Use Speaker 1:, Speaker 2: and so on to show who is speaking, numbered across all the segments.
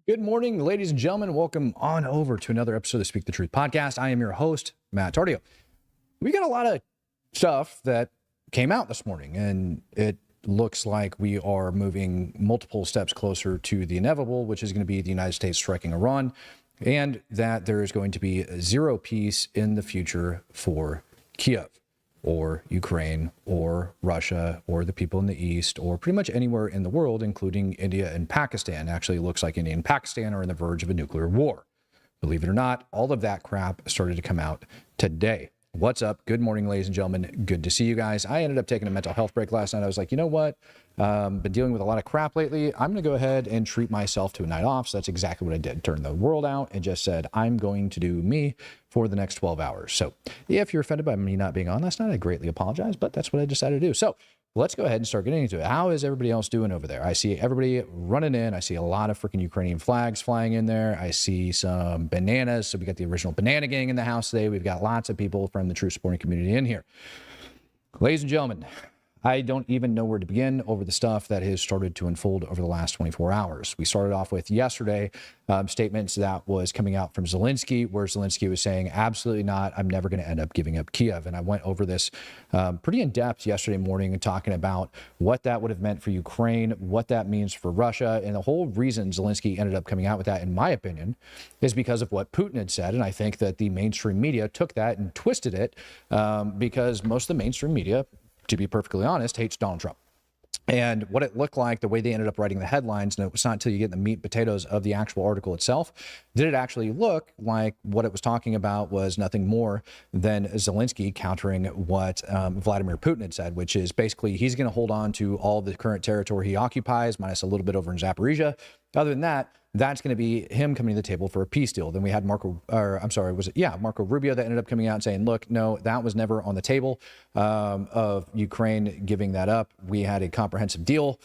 Speaker 1: Good morning, ladies and gentlemen. Welcome on over to another episode of the Speak the Truth podcast. I am your host, Matt Tardio. We got a lot of stuff that came out this morning, and it looks like we are moving multiple steps closer to the inevitable, which is going to be the United States striking Iran, and that there is going to be zero peace in the future for Kyiv, or Ukraine, or Russia, or the people in the East, or pretty much anywhere in the world, including India and Pakistan. Actually, it looks like India and Pakistan are on the verge of a nuclear war. Believe it or not, all of that crap started to come out today. What's up? Good morning, ladies and gentlemen. Good to see you guys. I ended up taking a mental health break last night. I was like, you know what? Been dealing with a lot of crap lately. I'm going to go ahead and treat myself to a night off. So that's exactly what I did. Turned the world out and just said, I'm going to do me for the next 12 hours. So if you're offended by me not being on last night, I greatly apologize, but that's what I decided to do. So let's go ahead and start getting into it. How is everybody else doing over there? I see everybody running in. I see a lot of freaking Ukrainian flags flying in there. I see some bananas. So we got the original banana gang in the house today. We've got lots of people from the true supporting community in here. Ladies and gentlemen, I don't even know where to begin over the stuff that has started to unfold over the last 24 hours. We started off with yesterday statements that was coming out from Zelensky, where Zelensky was saying, absolutely not, I'm never going to end up giving up Kyiv. And I went over this pretty in depth yesterday morning and talking about what that would have meant for Ukraine, what that means for Russia. And the whole reason Zelensky ended up coming out with that, in my opinion, is because of what Putin had said. And I think that the mainstream media took that and twisted it because most of the mainstream media, to be perfectly honest, hates Donald Trump. And what it looked like, the way they ended up writing the headlines, and it was not until you get the meat and potatoes of the actual article itself, did it actually look like what it was talking about was nothing more than Zelensky countering what Vladimir Putin had said, which is basically he's going to hold on to all the current territory he occupies, minus a little bit over in Zaporizhia. Other than that, that's going to be him coming to the table for a peace deal. Then we had Marco Rubio that ended up coming out and saying, look, no, that was never on the table of Ukraine giving that up. We had a comprehensive deal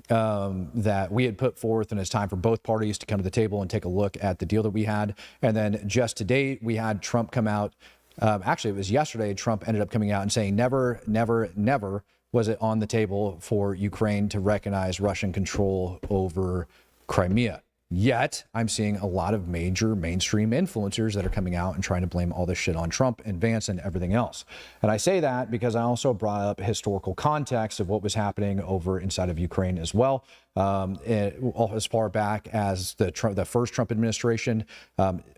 Speaker 1: that we had put forth, and it's time for both parties to come to the table and take a look at the deal that we had. And then just today, we had Trump come out. Actually, it was yesterday, Trump ended up coming out and saying, never, never, never was it on the table for Ukraine to recognize Russian control over Crimea. Yet, I'm seeing a lot of major mainstream influencers that are coming out and trying to blame all this shit on Trump and Vance and everything else. And I say that because I also brought up historical context of what was happening over inside of Ukraine as well. As far back as the first Trump administration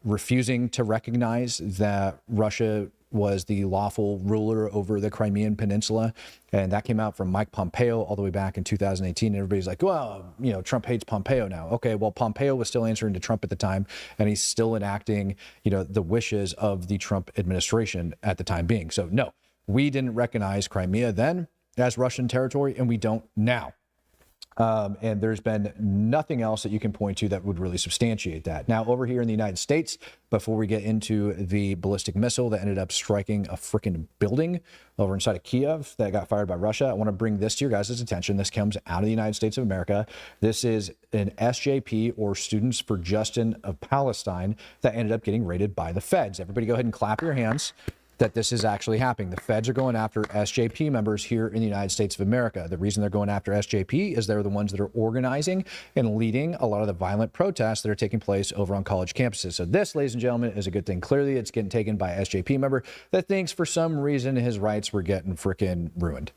Speaker 1: refusing to recognize that Russia was the lawful ruler over the Crimean Peninsula. And that came out from Mike Pompeo all the way back in 2018. And everybody's like, well, you know, Trump hates Pompeo now. Okay, well, Pompeo was still answering to Trump at the time, and he's still enacting, you know, the wishes of the Trump administration at the time being. So no, we didn't recognize Crimea then as Russian territory, and we don't now. And there's been nothing else that you can point to that would really substantiate that. Now, over here in the United States, before we get into the ballistic missile that ended up striking a freaking building over inside of Kyiv that got fired by Russia, I want to bring this to your guys' attention. This comes out of the United States of America. This is an SJP, or Students for Justice of Palestine, that ended up getting raided by the feds. Everybody go ahead and clap your hands that this is actually happening. The feds are going after SJP members here in the United States of America. The reason they're going after SJP is they're the ones that are organizing and leading a lot of the violent protests that are taking place over on college campuses. So this, ladies and gentlemen, is a good thing. Clearly, it's getting taken by a SJP member that thinks for some reason his rights were getting freaking ruined.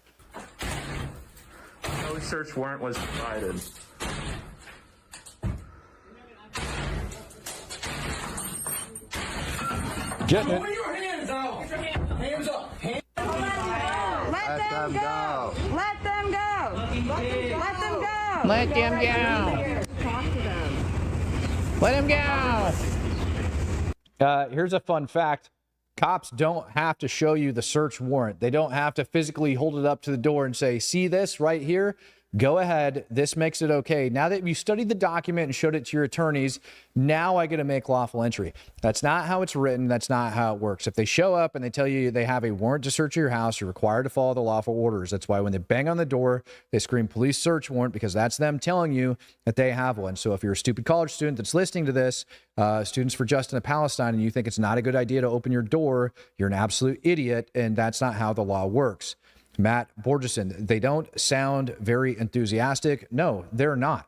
Speaker 2: No search warrant was provided.
Speaker 1: Getting it.
Speaker 3: Hands up. Let them go. Let them go. Let them go.
Speaker 1: Let them go.
Speaker 3: Talk to them.
Speaker 1: Let him go. Here's a fun fact. Cops don't have to show you the search warrant. They don't have to physically hold it up to the door and say, see this right here? Go ahead. This makes it okay. Now that you studied the document and showed it to your attorneys, now I get to make lawful entry. That's not how it's written. That's not how it works. If they show up and they tell you they have a warrant to search your house, you're required to follow the lawful orders. That's why when they bang on the door, they scream police search warrant, because that's them telling you that they have one. So if you're a stupid college student that's listening to this, Students for Justice of Palestine, and you think it's not a good idea to open your door, you're an absolute idiot, and that's not how the law works. Matt Borgeson, they don't sound very enthusiastic. No, they're not.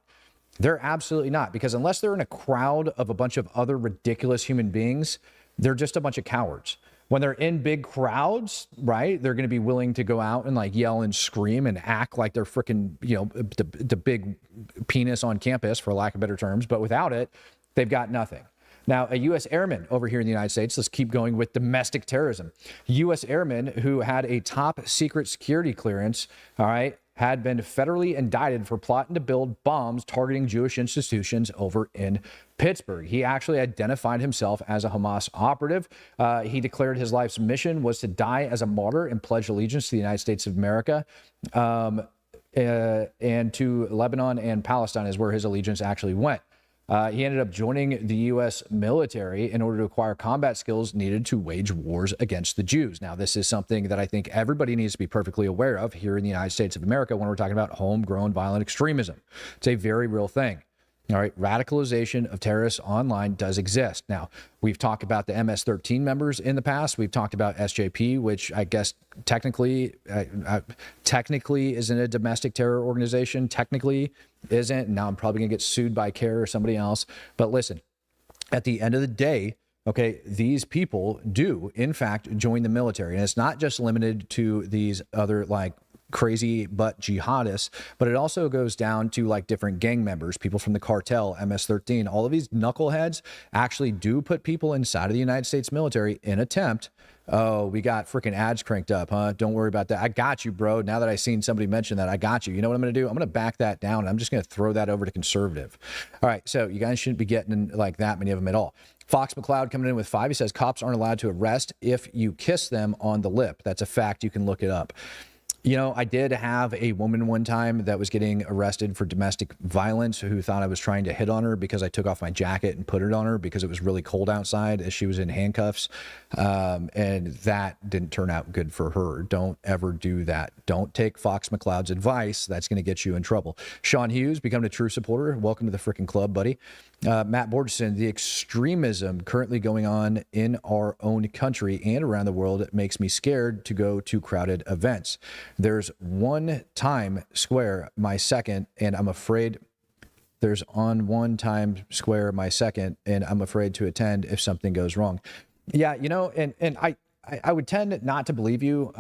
Speaker 1: They're absolutely not, because unless they're in a crowd of a bunch of other ridiculous human beings, they're just a bunch of cowards. When they're in big crowds, right, they're going to be willing to go out and like yell and scream and act like they're freaking, the big penis on campus, for lack of better terms. But without it, they've got nothing. Now, a U.S. airman over here in the United States, let's keep going with domestic terrorism. U.S. airman who had a top secret security clearance, all right, had been federally indicted for plotting to build bombs targeting Jewish institutions over in Pittsburgh. He actually identified himself as a Hamas operative. He declared his life's mission was to die as a martyr and pledge allegiance to the United States of America. And to Lebanon and Palestine is where his allegiance actually went. He ended up joining the U.S. military in order to acquire combat skills needed to wage wars against the Jews. Now, this is something that I think everybody needs to be perfectly aware of here in the United States of America when we're talking about homegrown violent extremism. It's a very real thing. All right, radicalization of terrorists online does exist. Now, we've talked about the MS-13 members in the past. We've talked about SJP, which I guess technically isn't a domestic terror organization. Technically isn't. Now I'm probably going to get sued by CARE or somebody else. But listen, at the end of the day, okay, these people do, in fact, join the military. And it's not just limited to these other, like, crazy but jihadists, but it also goes down to like different gang members, people from the cartel, MS-13. All of these knuckleheads actually do put people inside of the United States military in attempt. Oh, we got freaking ads cranked up, huh? Don't worry about that. I got you, bro. Now that I seen somebody mention that, I got you. You know what I'm going to do? I'm going to back that down. And I'm just going to throw that over to conservative. All right, so you guys shouldn't be getting like that many of them at all. Fox McCloud coming in with 5. He says cops aren't allowed to arrest if you kiss them on the lip. That's a fact. You can look it up. You know, I did have a woman one time that was getting arrested for domestic violence who thought I was trying to hit on her because I took off my jacket and put it on her because it was really cold outside as she was in handcuffs. And that didn't turn out good for her. Don't ever do that. Don't take Fox McCloud's advice. That's going to get you in trouble. Sean Hughes, becoming a true supporter. Welcome to the freaking club, buddy. Matt Borgeson, the extremism currently going on in our own country and around the world makes me scared to go to crowded events. There's one time square my second, and I'm afraid there's on one time square my second, and I'm afraid to attend if something goes wrong. Yeah, you know, and I would tend not to believe you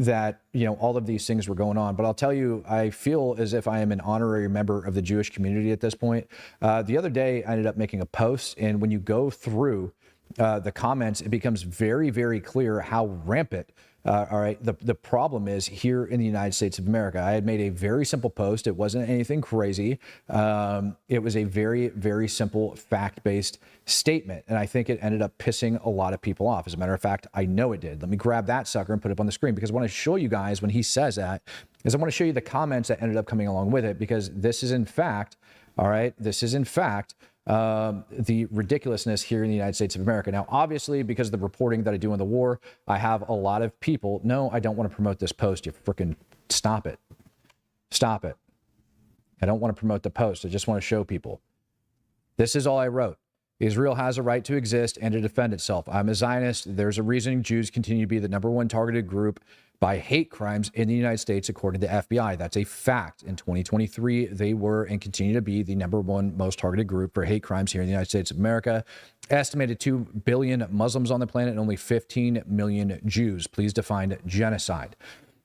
Speaker 1: that, you know, all of these things were going on. But I'll tell you, I feel as if I am an honorary member of the Jewish community at this point. The other day, I ended up making a post, and when you go through the comments, it becomes very, very clear how rampant all right, the problem is here in the United States of America. I had made a very simple post. It wasn't anything crazy. It was a very, very simple fact-based statement. And I think it ended up pissing a lot of people off. As a matter of fact, I know it did. Let me grab that sucker and put it up on the screen, because I want to show you guys when he says that is I want to show you the comments that ended up coming along with it, because this is in fact, all right, this is in fact the ridiculousness here in the United States of America. Now, obviously, because of the reporting that I do on the war, I have a lot of people. No, I don't want to promote this post. You freaking stop it. Stop it. I don't want to promote the post. I just want to show people. This is all I wrote. Israel has a right to exist and to defend itself. I'm a Zionist. There's a reason Jews continue to be the #1 targeted group by hate crimes in the United States, according to the FBI. That's a fact. In 2023, they were and continue to be the #1 most targeted group for hate crimes here in the United States of America. Estimated 2 billion Muslims on the planet and only 15 million Jews. Please define genocide.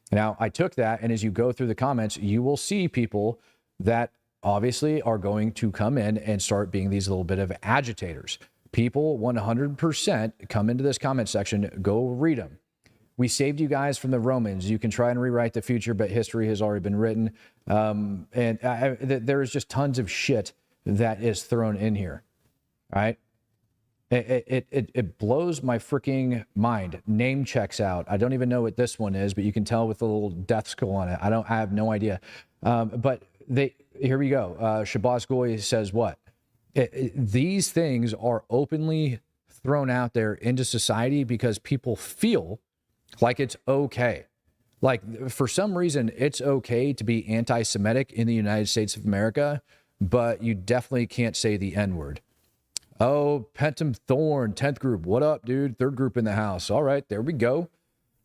Speaker 1: Now, I took that, and as you go through the comments, you will see people that obviously are going to come in and start being these little bit of agitators. People 100% come into this comment section, go read them. We saved you guys from the Romans. You can try and rewrite the future, but history has already been written. There is just tons of shit that is thrown in here. All right. It blows my freaking mind. Name checks out. I don't even know what this one is, but you can tell with the little death skull on it. I have no idea. But here we go. Shabazz Goy says what? These things are openly thrown out there into society because people feel like it's okay. Like, for some reason, it's okay to be anti-Semitic in the United States of America, but you definitely can't say the N-word. Oh, Pentum Thorn, 10th group. What up, dude? 3rd group in the house. All right, there we go.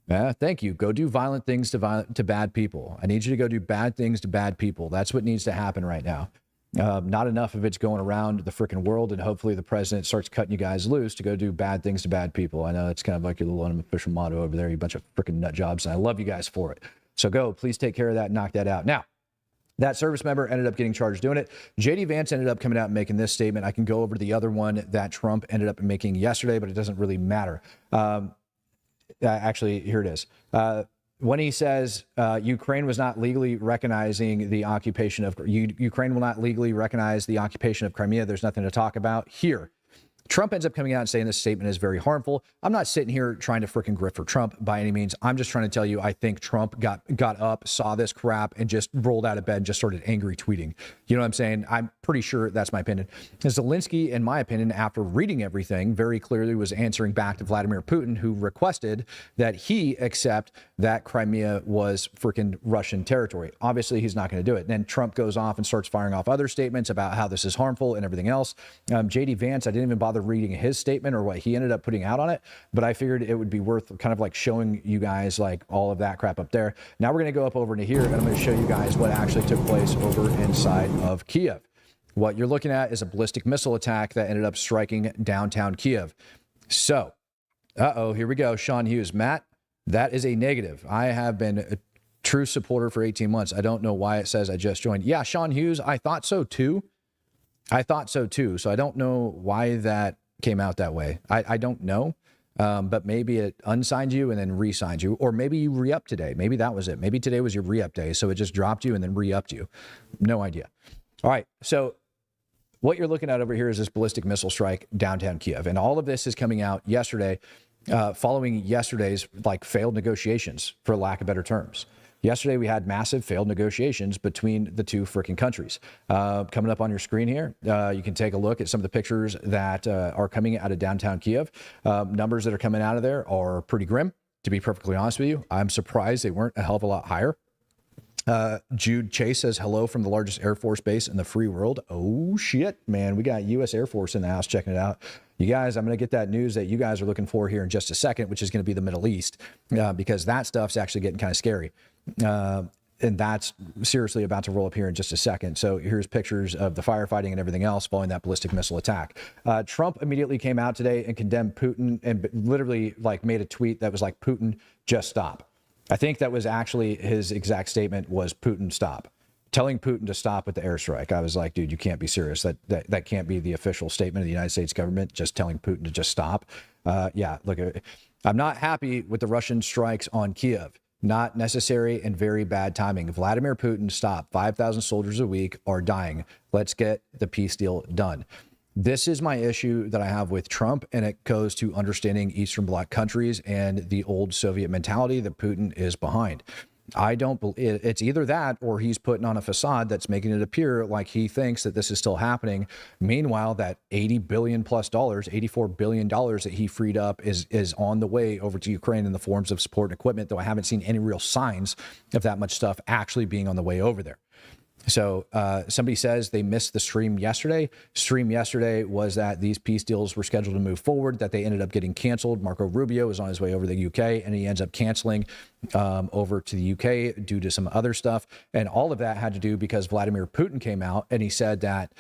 Speaker 1: Yeah, thank you. Go do violent things to bad people. I need you to go do bad things to bad people. That's what needs to happen right now. Not enough of it's going around the freaking world, and hopefully the president starts cutting you guys loose to go do bad things to bad people. I know it's kind of like your little unofficial motto over there, you bunch of freaking nut jobs, and I love you guys for it. So go, please take care of that and knock that out. Now, that service member ended up getting charged doing it. JD Vance ended up coming out and making this statement. I can go over to the other one that Trump ended up making yesterday, but it doesn't really matter. Actually, here it is. When he says Ukraine was not legally recognizing the occupation of Ukraine will not legally recognize the occupation of Crimea, there's nothing to talk about here. Trump ends up coming out and saying this statement is very harmful. I'm not sitting here trying to freaking grift for Trump by any means. I'm just trying to tell you, I think Trump got up, saw this crap, and just rolled out of bed and just started angry tweeting. You know what I'm saying? I'm pretty sure that's my opinion. Zelensky, in my opinion, after reading everything, very clearly was answering back to Vladimir Putin, who requested that he accept that Crimea was freaking Russian territory. Obviously, he's not going to do it. Then Trump goes off and starts firing off other statements about how this is harmful and everything else. JD Vance, I didn't even bother reading his statement or what he ended up putting out on it, but I figured it would be worth kind of like showing you guys like all of that crap up there. Now we're going to go up over to here and I'm going to show you guys what actually took place over inside of Kyiv. What you're looking at is a ballistic missile attack that ended up striking downtown Kyiv. So, here we go. Sean Hughes, Matt, that is a negative. I have been a true supporter for 18 months. I don't know why it says I just joined. Yeah, Sean Hughes, I thought so too. So I don't know why that came out that way. I don't know. But maybe it unsigned you and then re-signed you, or maybe you re-upped today. Maybe that was it. Maybe today was your re-up day. So it just dropped you and then re-upped you. No idea. All right. So what you're looking at over here is this ballistic missile strike downtown Kyiv. And all of this is coming out yesterday, following yesterday's like failed negotiations, for lack of better terms. Yesterday, we had massive failed negotiations between the two freaking countries. Coming up on your screen here, you can take a look at some of the pictures that are coming out of downtown Kyiv. Numbers that are coming out of there are pretty grim, to be perfectly honest with you. I'm surprised they weren't a hell of a lot higher. Jude Chase says, hello from the largest Air Force base in the free world. Oh, shit, man. We got U.S. Air Force in the house checking it out. You guys, I'm going to get that news that you guys are looking for here in just a second, which is going to be the Middle East, because that stuff's actually getting kind of scary. And that's seriously about to roll up here in just a second. So here's pictures of the firefighting and everything else following that ballistic missile attack. Trump immediately came out today and condemned Putin and literally like made a tweet that was like, Putin, just stop. I think that was actually his exact statement was Putin, stop. Telling Putin to stop with the airstrike. I was like, dude, you can't be serious. That can't be the official statement of the United States government, just telling Putin to just stop. Yeah, look, I'm not happy with the Russian strikes on Kyiv. Not necessary and very bad timing. Vladimir Putin, stop. 5,000 soldiers a week are dying. Let's get the peace deal done. This is my issue that I have with Trump, and it goes to understanding Eastern Bloc countries and the old Soviet mentality that Putin is behind. I don't believe it's either that or he's putting on a facade that's making it appear like he thinks that this is still happening. Meanwhile, that $80 billion plus $84 billion that he freed up is on the way over to Ukraine in the forms of support and equipment, though I haven't seen any real signs of that much stuff actually being on the way over there. So somebody says they missed the stream yesterday. Stream yesterday was that these peace deals were scheduled to move forward, that they ended up getting canceled. Marco Rubio was on his way over to the UK, and he ends up canceling over to the UK due to some other stuff. And all of that had to do because Vladimir Putin came out and he said that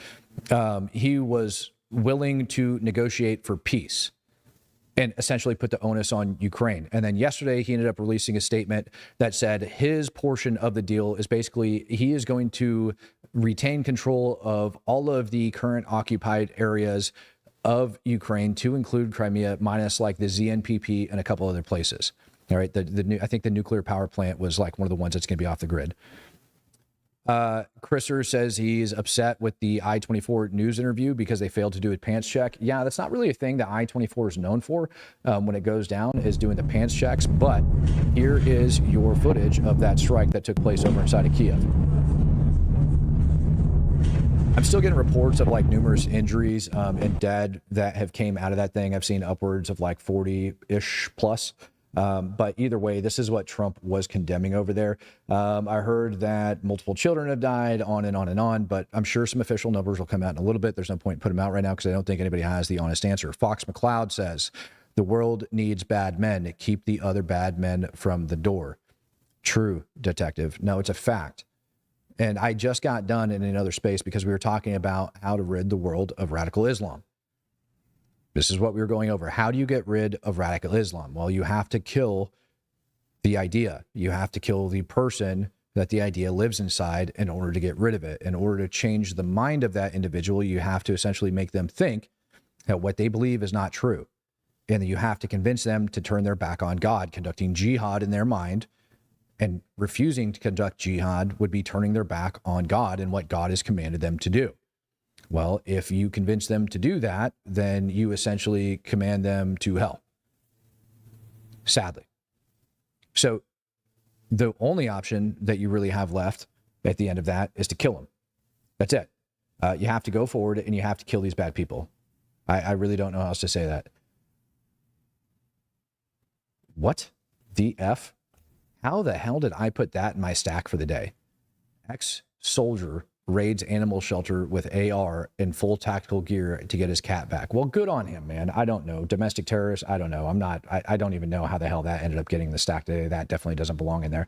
Speaker 1: he was willing to negotiate for peace and essentially put the onus on Ukraine. And then yesterday, he ended up releasing a statement that said his portion of the deal is basically he is going to retain control of all of the current occupied areas of Ukraine, to include Crimea, minus like the ZNPP and a couple other places. All right, I think the nuclear power plant was like one of the ones that's going to be off the grid. Chriser says he's upset with the I-24 news interview because they failed to do a pants check. Yeah, that's not really a thing that I-24 is known for when it goes down, is doing the pants checks. But here is your footage of that strike that took place over inside of Kyiv. I'm still getting reports of like numerous injuries and dead that have came out of that thing. I've seen upwards of like 40-ish plus. But either way, this is what Trump was condemning over there. I heard that multiple children have died, on and on and on, but I'm sure some official numbers will come out in a little bit. There's no point in putting them out right now because I don't think anybody has the honest answer. Fox McCloud says, the world needs bad men. Keep the other bad men from the door. True, detective. No, it's a fact. And I just got done in another space because we were talking about how to rid the world of radical Islam. This is what we were going over. How do you get rid of radical Islam? Well, you have to kill the idea. You have to kill the person that the idea lives inside in order to get rid of it. In order to change the mind of that individual, you have to essentially make them think that what they believe is not true. And you have to convince them to turn their back on God. Conducting jihad in their mind and refusing to conduct jihad would be turning their back on God and what God has commanded them to do. Well, if you convince them to do that, then you essentially command them to hell. Sadly. So the only option that you really have left at the end of that is to kill them. That's it. You have to go forward and you have to kill these bad people. I really don't know how else to say that. What the F? How the hell did I put that in my stack for the day? Ex-soldier raids animal shelter with AR in full tactical gear to get his cat back. Well, good on him, man. I don't know. Domestic terrorist, I don't know. I don't even know how the hell that ended up getting the stack today. That definitely doesn't belong in there.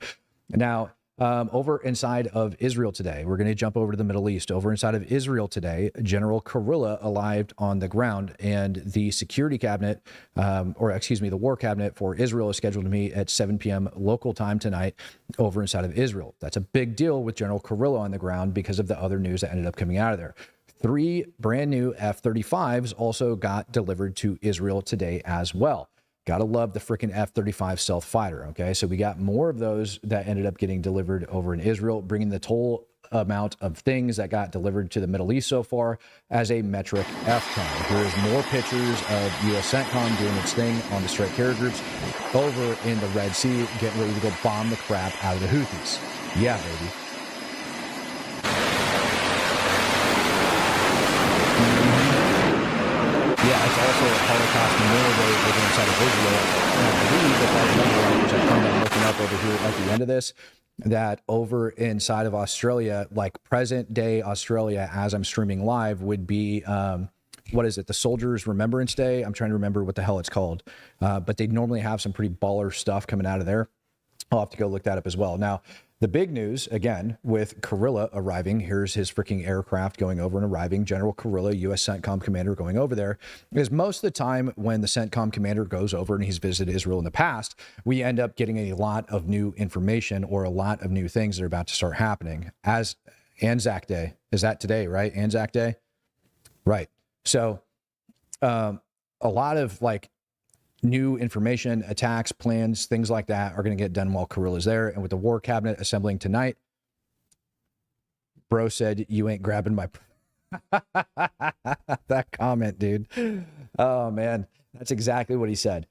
Speaker 1: Now, over inside of Israel today, we're going to jump over to the Middle East. Over inside of Israel today, General Kurilla arrived on the ground, and the security cabinet, the war cabinet for Israel is scheduled to meet at 7 p.m. local time tonight over inside of Israel. That's a big deal with General Kurilla on the ground because of the other news that ended up coming out of there. 3 brand new F-35s also got delivered to Israel today as well. Gotta love the freaking F-35 stealth fighter, okay? So we got more of those that ended up getting delivered over in Israel, bringing the total amount of things that got delivered to the Middle East so far as a metric F-ton. Here's more pictures of U.S. CENTCOM doing its thing on the strike carrier groups over in the Red Sea, getting ready to go bomb the crap out of the Houthis. Yeah, baby. Yeah, it's also a Holocaust Memorial Day over inside of Israel. And I believe that number, which I plan on looking up over here at the end of this, that over inside of Australia, like present day Australia, as I'm streaming live, would be, what is it? The Soldiers Remembrance Day. I'm trying to remember what the hell it's called. But they normally have some pretty baller stuff coming out of there. I'll have to go look that up as well. Now, the big news, again, with Kurilla arriving, here's his freaking aircraft going over and arriving, General Kurilla, U.S. CENTCOM commander going over there, is most of the time when the CENTCOM commander goes over and he's visited Israel in the past, we end up getting a lot of new information or a lot of new things that are about to start happening. As Anzac Day, is that today, right? Anzac Day? Right. So a lot of like new information, attacks, plans, things like that are going to get done while Kurilla's there. And with the war cabinet assembling tonight, bro said, you ain't grabbing my... That comment, dude. Oh, man. That's exactly what he said.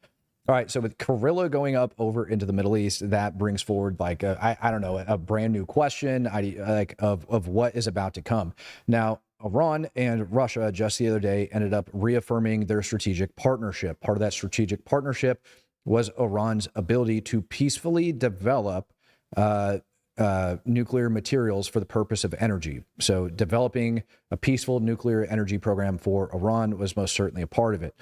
Speaker 1: All right. So with Kurilla going up over into the Middle East, that brings forward like, I don't know, a brand new question of what is about to come. Now, Iran and Russia just the other day ended up reaffirming their strategic partnership. Part of that strategic partnership was Iran's ability to peacefully develop nuclear materials for the purpose of energy. So developing a peaceful nuclear energy program for Iran was most certainly a part of it.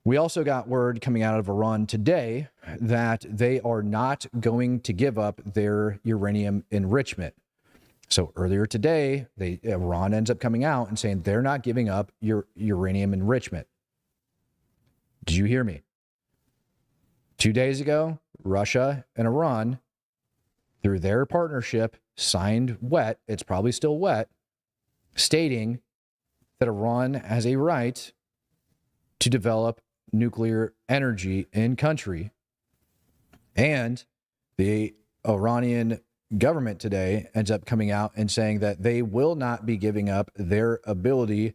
Speaker 1: We also got word coming out of Iran today that they are not going to give up their uranium enrichment. So earlier today, Iran ends up coming out and saying they're not giving up your uranium enrichment. Did you hear me? 2 days ago, Russia and Iran, through their partnership, signed wet, it's probably still wet, stating that Iran has a right to develop nuclear energy in country. And the Iranian government today ends up coming out and saying that they will not be giving up their ability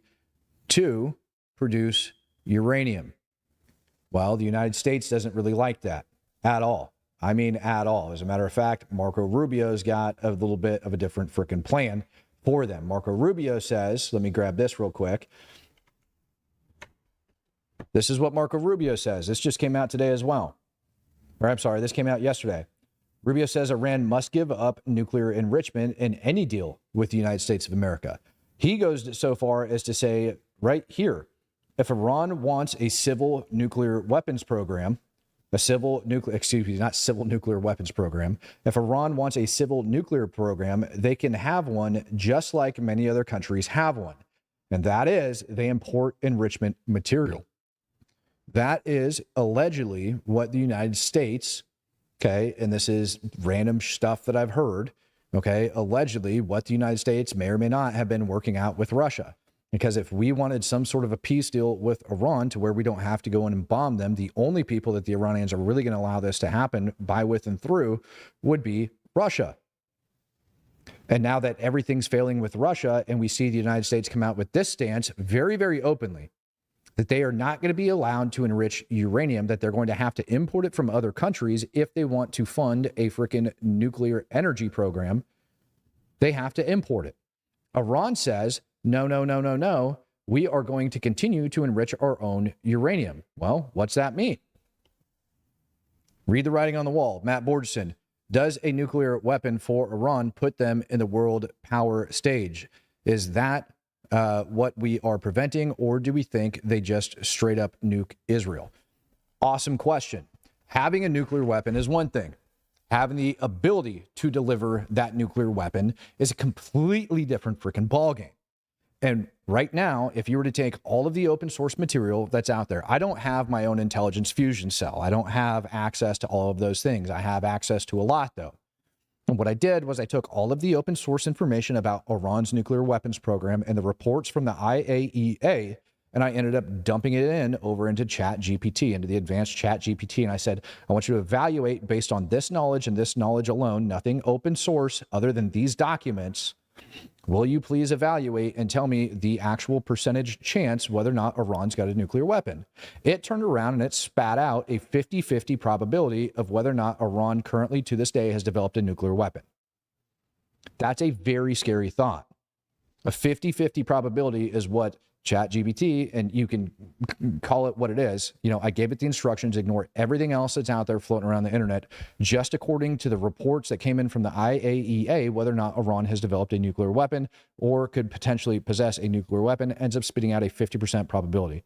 Speaker 1: to produce uranium. Well, the United States doesn't really like that at all. I mean, at all. As a matter of fact, Marco Rubio's got a little bit of a different freaking plan for them. Marco Rubio says, let me grab this real quick. This is what Marco Rubio says. This just came out today as well. Or I'm sorry, this came out yesterday. Rubio says Iran must give up nuclear enrichment in any deal with the United States of America. He goes so far as to say right here, if Iran wants a civil nuclear weapons program, a civil nuclear, excuse me, not civil nuclear weapons program. If Iran wants a civil nuclear program, they can have one just like many other countries have one. And that is they import enrichment material. That is allegedly what the United States, okay, and this is random stuff that I've heard, okay, allegedly what the United States may or may not have been working out with Russia. Because if we wanted some sort of a peace deal with Iran to where we don't have to go in and bomb them, the only people that the Iranians are really going to allow this to happen by, with, and through would be Russia. And now that everything's failing with Russia and we see the United States come out with this stance very, very openly, that they are not going to be allowed to enrich uranium, that they're going to have to import it from other countries if they want to fund a freaking nuclear energy program, they have to import it. Iran says, no, no, no, no, no. We are going to continue to enrich our own uranium. Well, what's that mean? Read the writing on the wall. Matt Borgeson, does a nuclear weapon for Iran put them in the world power stage? Is that what we are preventing, or do we think they just straight up nuke Israel? Awesome question. Having a nuclear weapon is one thing. Having the ability to deliver that nuclear weapon is a completely different freaking ballgame. And right now, if you were to take all of the open source material that's out there, I don't have my own intelligence fusion cell. I don't have access to all of those things. I have access to a lot, though. And what I did was I took all of the open source information about Iran's nuclear weapons program and the reports from the IAEA, and I ended up dumping it in over into ChatGPT, into the advanced ChatGPT. And I said, I want you to evaluate based on this knowledge and this knowledge alone, nothing open source other than these documents. Will you please evaluate and tell me the actual percentage chance whether or not Iran's got a nuclear weapon? It turned around and it spat out a 50-50 probability of whether or not Iran currently to this day has developed a nuclear weapon. That's a very scary thought. A 50-50 probability is what ChatGPT, and you can call it what it is. You know, I gave it the instructions, ignore everything else that's out there floating around the internet, just according to the reports that came in from the IAEA, whether or not Iran has developed a nuclear weapon or could potentially possess a nuclear weapon, ends up spitting out a 50% probability.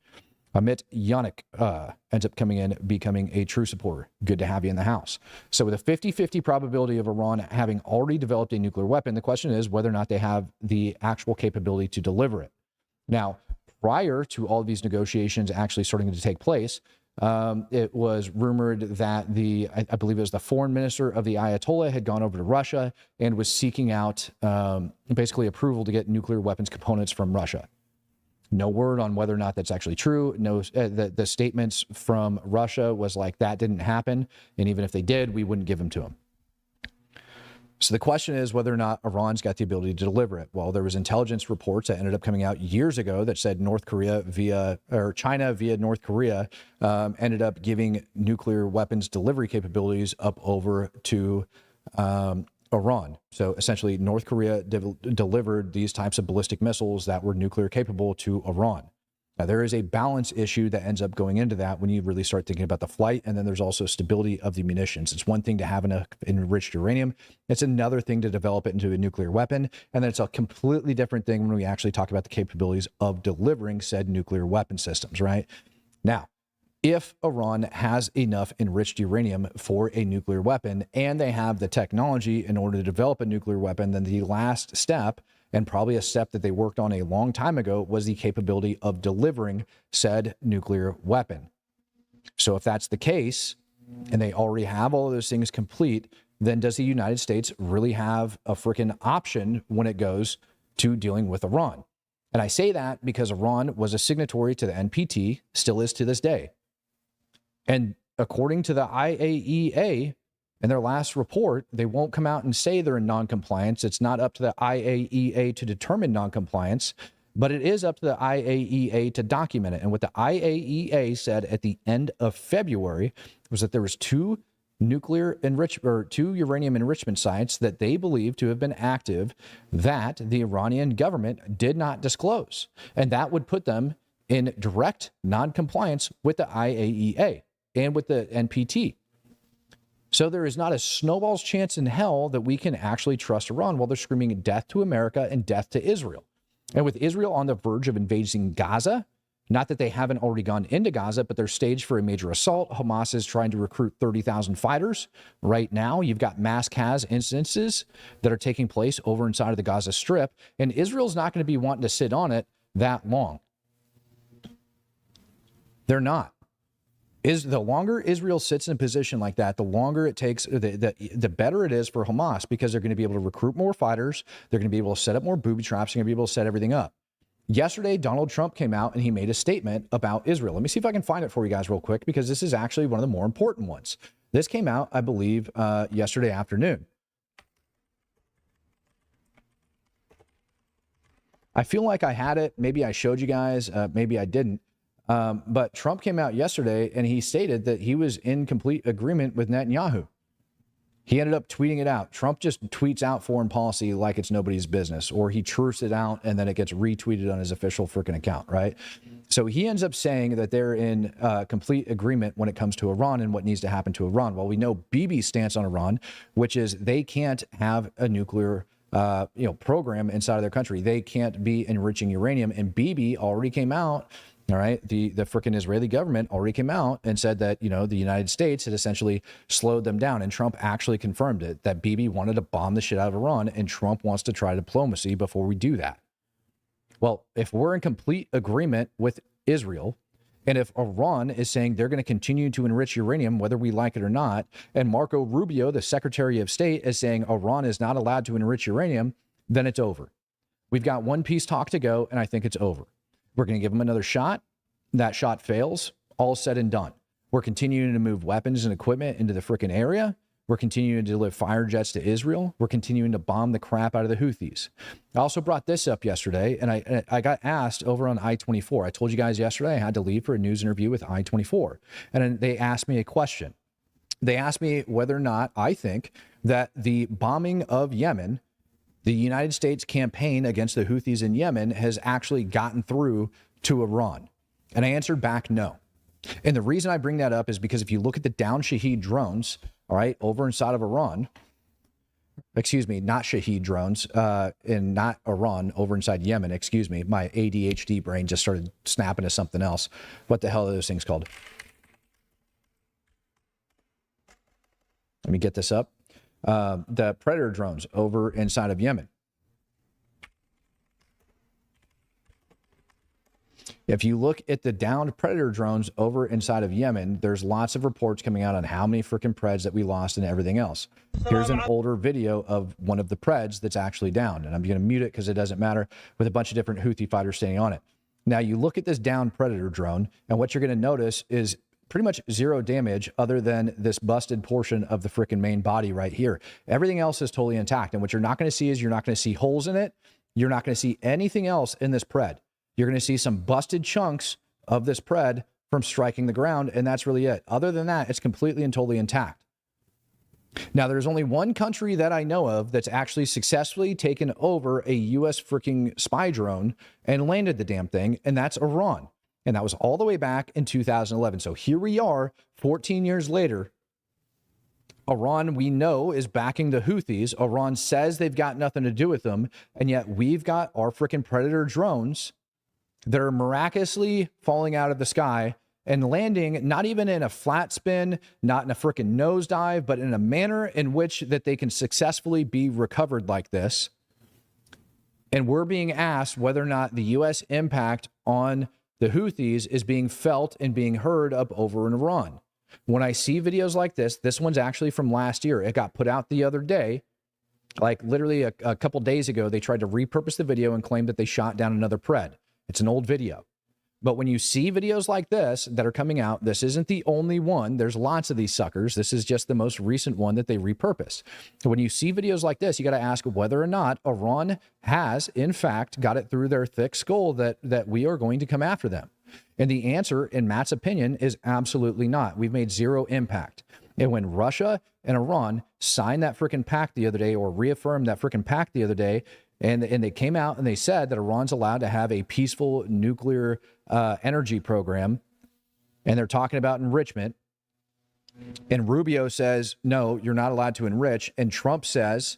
Speaker 1: Amit Yannick ends up coming in, becoming a true supporter. Good to have you in the house. So with a 50-50 probability of Iran having already developed a nuclear weapon, the question is whether or not they have the actual capability to deliver it. Now, prior to all of these negotiations actually starting to take place, it was rumored that I believe it was the foreign minister of the Ayatollah had gone over to Russia and was seeking out basically approval to get nuclear weapons components from Russia. No word on whether or not that's actually true. No, the statements from Russia was like, that didn't happen. And even if they did, we wouldn't give them to them. So the question is whether or not Iran's got the ability to deliver it. Well, there was intelligence reports that ended up coming out years ago that said China via North Korea ended up giving nuclear weapons delivery capabilities up over to Iran. So essentially North Korea delivered these types of ballistic missiles that were nuclear capable to Iran. Now, there is a balance issue that ends up going into that when you really start thinking about the flight, and then there's also stability of the munitions. It's one thing to have enough enriched uranium. It's another thing to develop it into a nuclear weapon, and then it's a completely different thing when we actually talk about the capabilities of delivering said nuclear weapon systems, right? Now, if Iran has enough enriched uranium for a nuclear weapon, and they have the technology in order to develop a nuclear weapon, then the last step, and probably a step that they worked on a long time ago, was the capability of delivering said nuclear weapon. So if that's the case, and they already have all of those things complete, then does the United States really have a freaking option when it goes to dealing with Iran? And I say that because Iran was a signatory to the NPT, still is to this day. And according to the IAEA, in their last report, they won't come out and say they're in noncompliance. It's not up to the IAEA to determine noncompliance, but it is up to the IAEA to document it. And what the IAEA said at the end of February was that there was two uranium enrichment sites that they believe to have been active that the Iranian government did not disclose. And that would put them in direct noncompliance with the IAEA and with the NPT. So there is not a snowball's chance in hell that we can actually trust Iran while they're screaming death to America and death to Israel. And with Israel on the verge of invading Gaza, Not that they haven't already gone into Gaza, but they're staged for a major assault. Hamas is trying to recruit 30,000 fighters right now. You've got mass CAS instances that are taking place over inside of the Gaza Strip, and Israel's not going to be wanting to sit on it that long. They're not. The longer Israel sits in a position like that, the longer it takes, the better it is for Hamas, because they're going to be able to recruit more fighters. They're going to be able to set up more booby traps. They're going to be able to set everything up. Yesterday, Donald Trump came out and he made a statement about Israel. Let me see if I can find it for you guys real quick, because this is actually one of the more important ones. This came out, I believe, yesterday afternoon. I feel like I had it. Maybe I showed you guys. Maybe I didn't. But Trump came out yesterday and he stated that he was in complete agreement with Netanyahu. He ended up tweeting it out. Trump just tweets out foreign policy like it's nobody's business, or he truths it out and then it gets retweeted on his official freaking account, right? So he ends up saying that they're in complete agreement when it comes to Iran and what needs to happen to Iran. Well, we know Bibi's stance on Iran, which is they can't have a nuclear program inside of their country. They can't be enriching uranium. And Bibi already came out. All right. The freaking Israeli government already came out and said that, the United States had essentially slowed them down. And Trump actually confirmed it, that Bibi wanted to bomb the shit out of Iran. And Trump wants to try diplomacy before we do that. Well, if we're in complete agreement with Israel, and if Iran is saying they're going to continue to enrich uranium, whether we like it or not, and Marco Rubio, the Secretary of State, is saying Iran is not allowed to enrich uranium, then it's over. We've got one peace talk to go, and I think it's over. We're going to give them another shot. That shot fails. All said and done. We're continuing to move weapons and equipment into the freaking area. We're continuing to deliver fire jets to Israel. We're continuing to bomb the crap out of the Houthis. I also brought this up yesterday, and I got asked over on I-24. I told you guys yesterday I had to leave for a news interview with I-24. And then they asked me a question. They asked me whether or not I think that the bombing of Yemen, the United States campaign against the Houthis in Yemen, has actually gotten through to Iran. And I answered back no. And the reason I bring that up is because if you look at the down Shahed drones, all right, over inside of Iran, excuse me, not Shahed drones, and not Iran, over inside Yemen, excuse me, my ADHD brain just started snapping to something else. What the hell are those things called? Let me get this up. The Predator drones over inside of Yemen. If you look at the downed Predator drones over inside of Yemen, there's lots of reports coming out on how many freaking Preds that we lost and everything else. Here's an older video of one of the Preds that's actually downed, and I'm going to mute it because it doesn't matter, with a bunch of different Houthi fighters standing on it. Now, you look at this downed Predator drone, and what you're going to notice is pretty much zero damage other than this busted portion of the freaking main body right here. Everything else is totally intact, and what you're not going to see is you're not going to see holes in it. You're not going to see anything else in this Pred. You're going to see some busted chunks of this Pred from striking the ground, and that's really it. Other than that, it's completely and totally intact. Now, there's only one country that I know of that's actually successfully taken over a U.S. freaking spy drone and landed the damn thing, and that's Iran. And that was all the way back in 2011. So here we are, 14 years later. Iran, we know, is backing the Houthis. Iran says they've got nothing to do with them, and yet we've got our freaking Predator drones that are miraculously falling out of the sky and landing not even in a flat spin, not in a freaking nosedive, but in a manner in which that they can successfully be recovered like this. And we're being asked whether or not the U.S. impact on the Houthis is being felt and being heard up over in Iran. When I see videos like this one's actually from last year. It got put out the other day. Like literally a couple days ago, they tried to repurpose the video and claim that they shot down another Pred. It's an old video. But when you see videos like this that are coming out, this isn't the only one. There's lots of these suckers. This is just the most recent one that they repurposed. So when you see videos like this, you got to ask whether or not Iran has, in fact, got it through their thick skull that we are going to come after them. And the answer, in Matt's opinion, is absolutely not. We've made zero impact. And when Russia and Iran signed that freaking pact the other day, or reaffirmed that freaking pact the other day, and they came out and they said that Iran's allowed to have a peaceful nuclear energy program, and they're talking about enrichment. And Rubio says, no, you're not allowed to enrich. And Trump says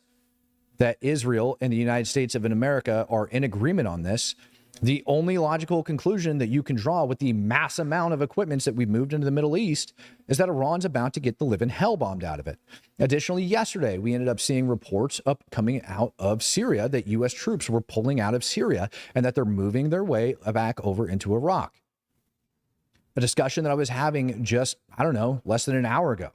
Speaker 1: that Israel and the United States of America are in agreement on this. The only logical conclusion that you can draw with the mass amount of equipments that we've moved into the Middle East is that Iran's about to get the living hell bombed out of it. Additionally, yesterday, we ended up seeing reports coming out of Syria that U.S. troops were pulling out of Syria and that they're moving their way back over into Iraq. A discussion that I was having just, I don't know, less than an hour ago.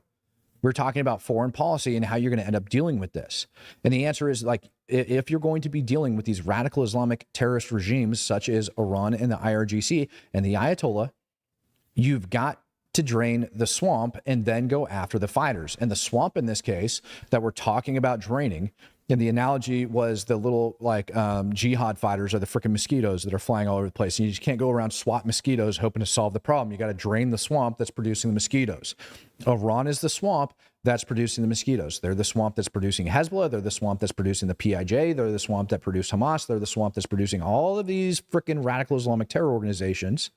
Speaker 1: We're talking about foreign policy and how you're going to end up dealing with this. And the answer is, like, if you're going to be dealing with these radical Islamic terrorist regimes, such as Iran and the IRGC and the Ayatollah, you've got to drain the swamp and then go after the fighters. And the swamp in this case that we're talking about draining, and the analogy was the little jihad fighters are the freaking mosquitoes that are flying all over the place. And you just can't go around swat mosquitoes hoping to solve the problem. You got to drain the swamp that's producing the mosquitoes. Iran is the swamp that's producing the mosquitoes. They're the swamp that's producing Hezbollah. They're the swamp that's producing the PIJ. They're the swamp that produced Hamas. They're the swamp that's producing all of these freaking radical Islamic terror organizations.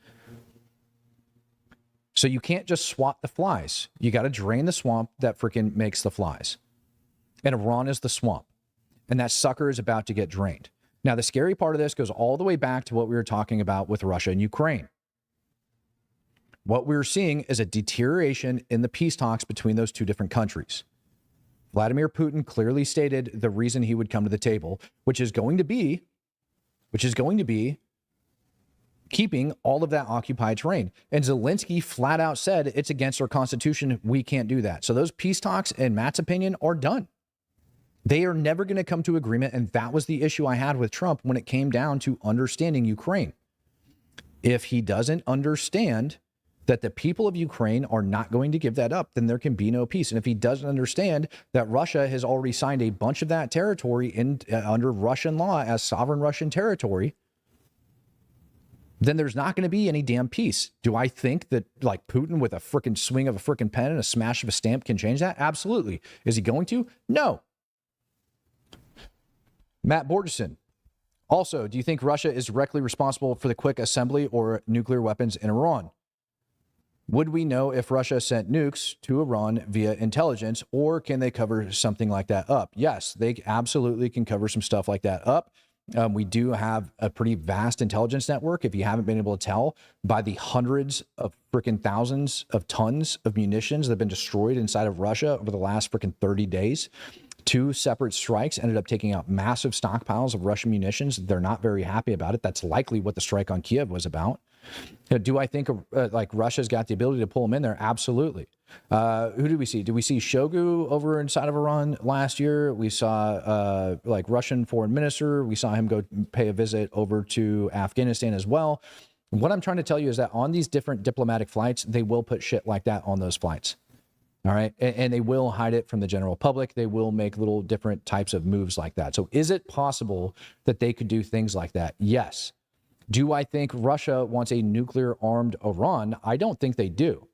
Speaker 1: So you can't just swat the flies. You got to drain the swamp that freaking makes the flies. And Iran is the swamp. And that sucker is about to get drained. Now, the scary part of this goes all the way back to what we were talking about with Russia and Ukraine. What we're seeing is a deterioration in the peace talks between those two different countries. Vladimir Putin clearly stated the reason he would come to the table, which is going to be keeping all of that occupied terrain. And Zelensky flat out said it's against our constitution. We can't do that. So those peace talks, in Matt's opinion, are done. They are never going to come to agreement. And that was the issue I had with Trump when it came down to understanding Ukraine. If he doesn't understand that the people of Ukraine are not going to give that up, then there can be no peace. And if he doesn't understand that Russia has already signed a bunch of that territory under Russian law as sovereign Russian territory, then there's not going to be any damn peace. Do I think that, like, Putin with a freaking swing of a freaking pen and a smash of a stamp can change that? Absolutely. Is he going to? No. Matt Borgeson. Also, do you think Russia is directly responsible for the quick assembly or nuclear weapons in Iran? Would we know if Russia sent nukes to Iran via intelligence, or can they cover something like that up? Yes, they absolutely can cover some stuff like that up. We do have a pretty vast intelligence network. If you haven't been able to tell by the hundreds of freaking thousands of tons of munitions that have been destroyed inside of Russia over the last freaking 30 days, 2 separate strikes ended up taking out massive stockpiles of Russian munitions. They're not very happy about it. That's likely what the strike on Kyiv was about. Do I think like Russia's got the ability to pull them in there? Absolutely. Who did we see? Did we see Shogu over inside of Iran last year? We saw like Russian foreign minister. We saw him go pay a visit over to Afghanistan as well. What I'm trying to tell you is that on these different diplomatic flights, they will put shit like that on those flights. All right. And they will hide it from the general public. They will make little different types of moves like that. So is it possible that they could do things like that? Yes. Do I think Russia wants a nuclear armed Iran? I don't think they do.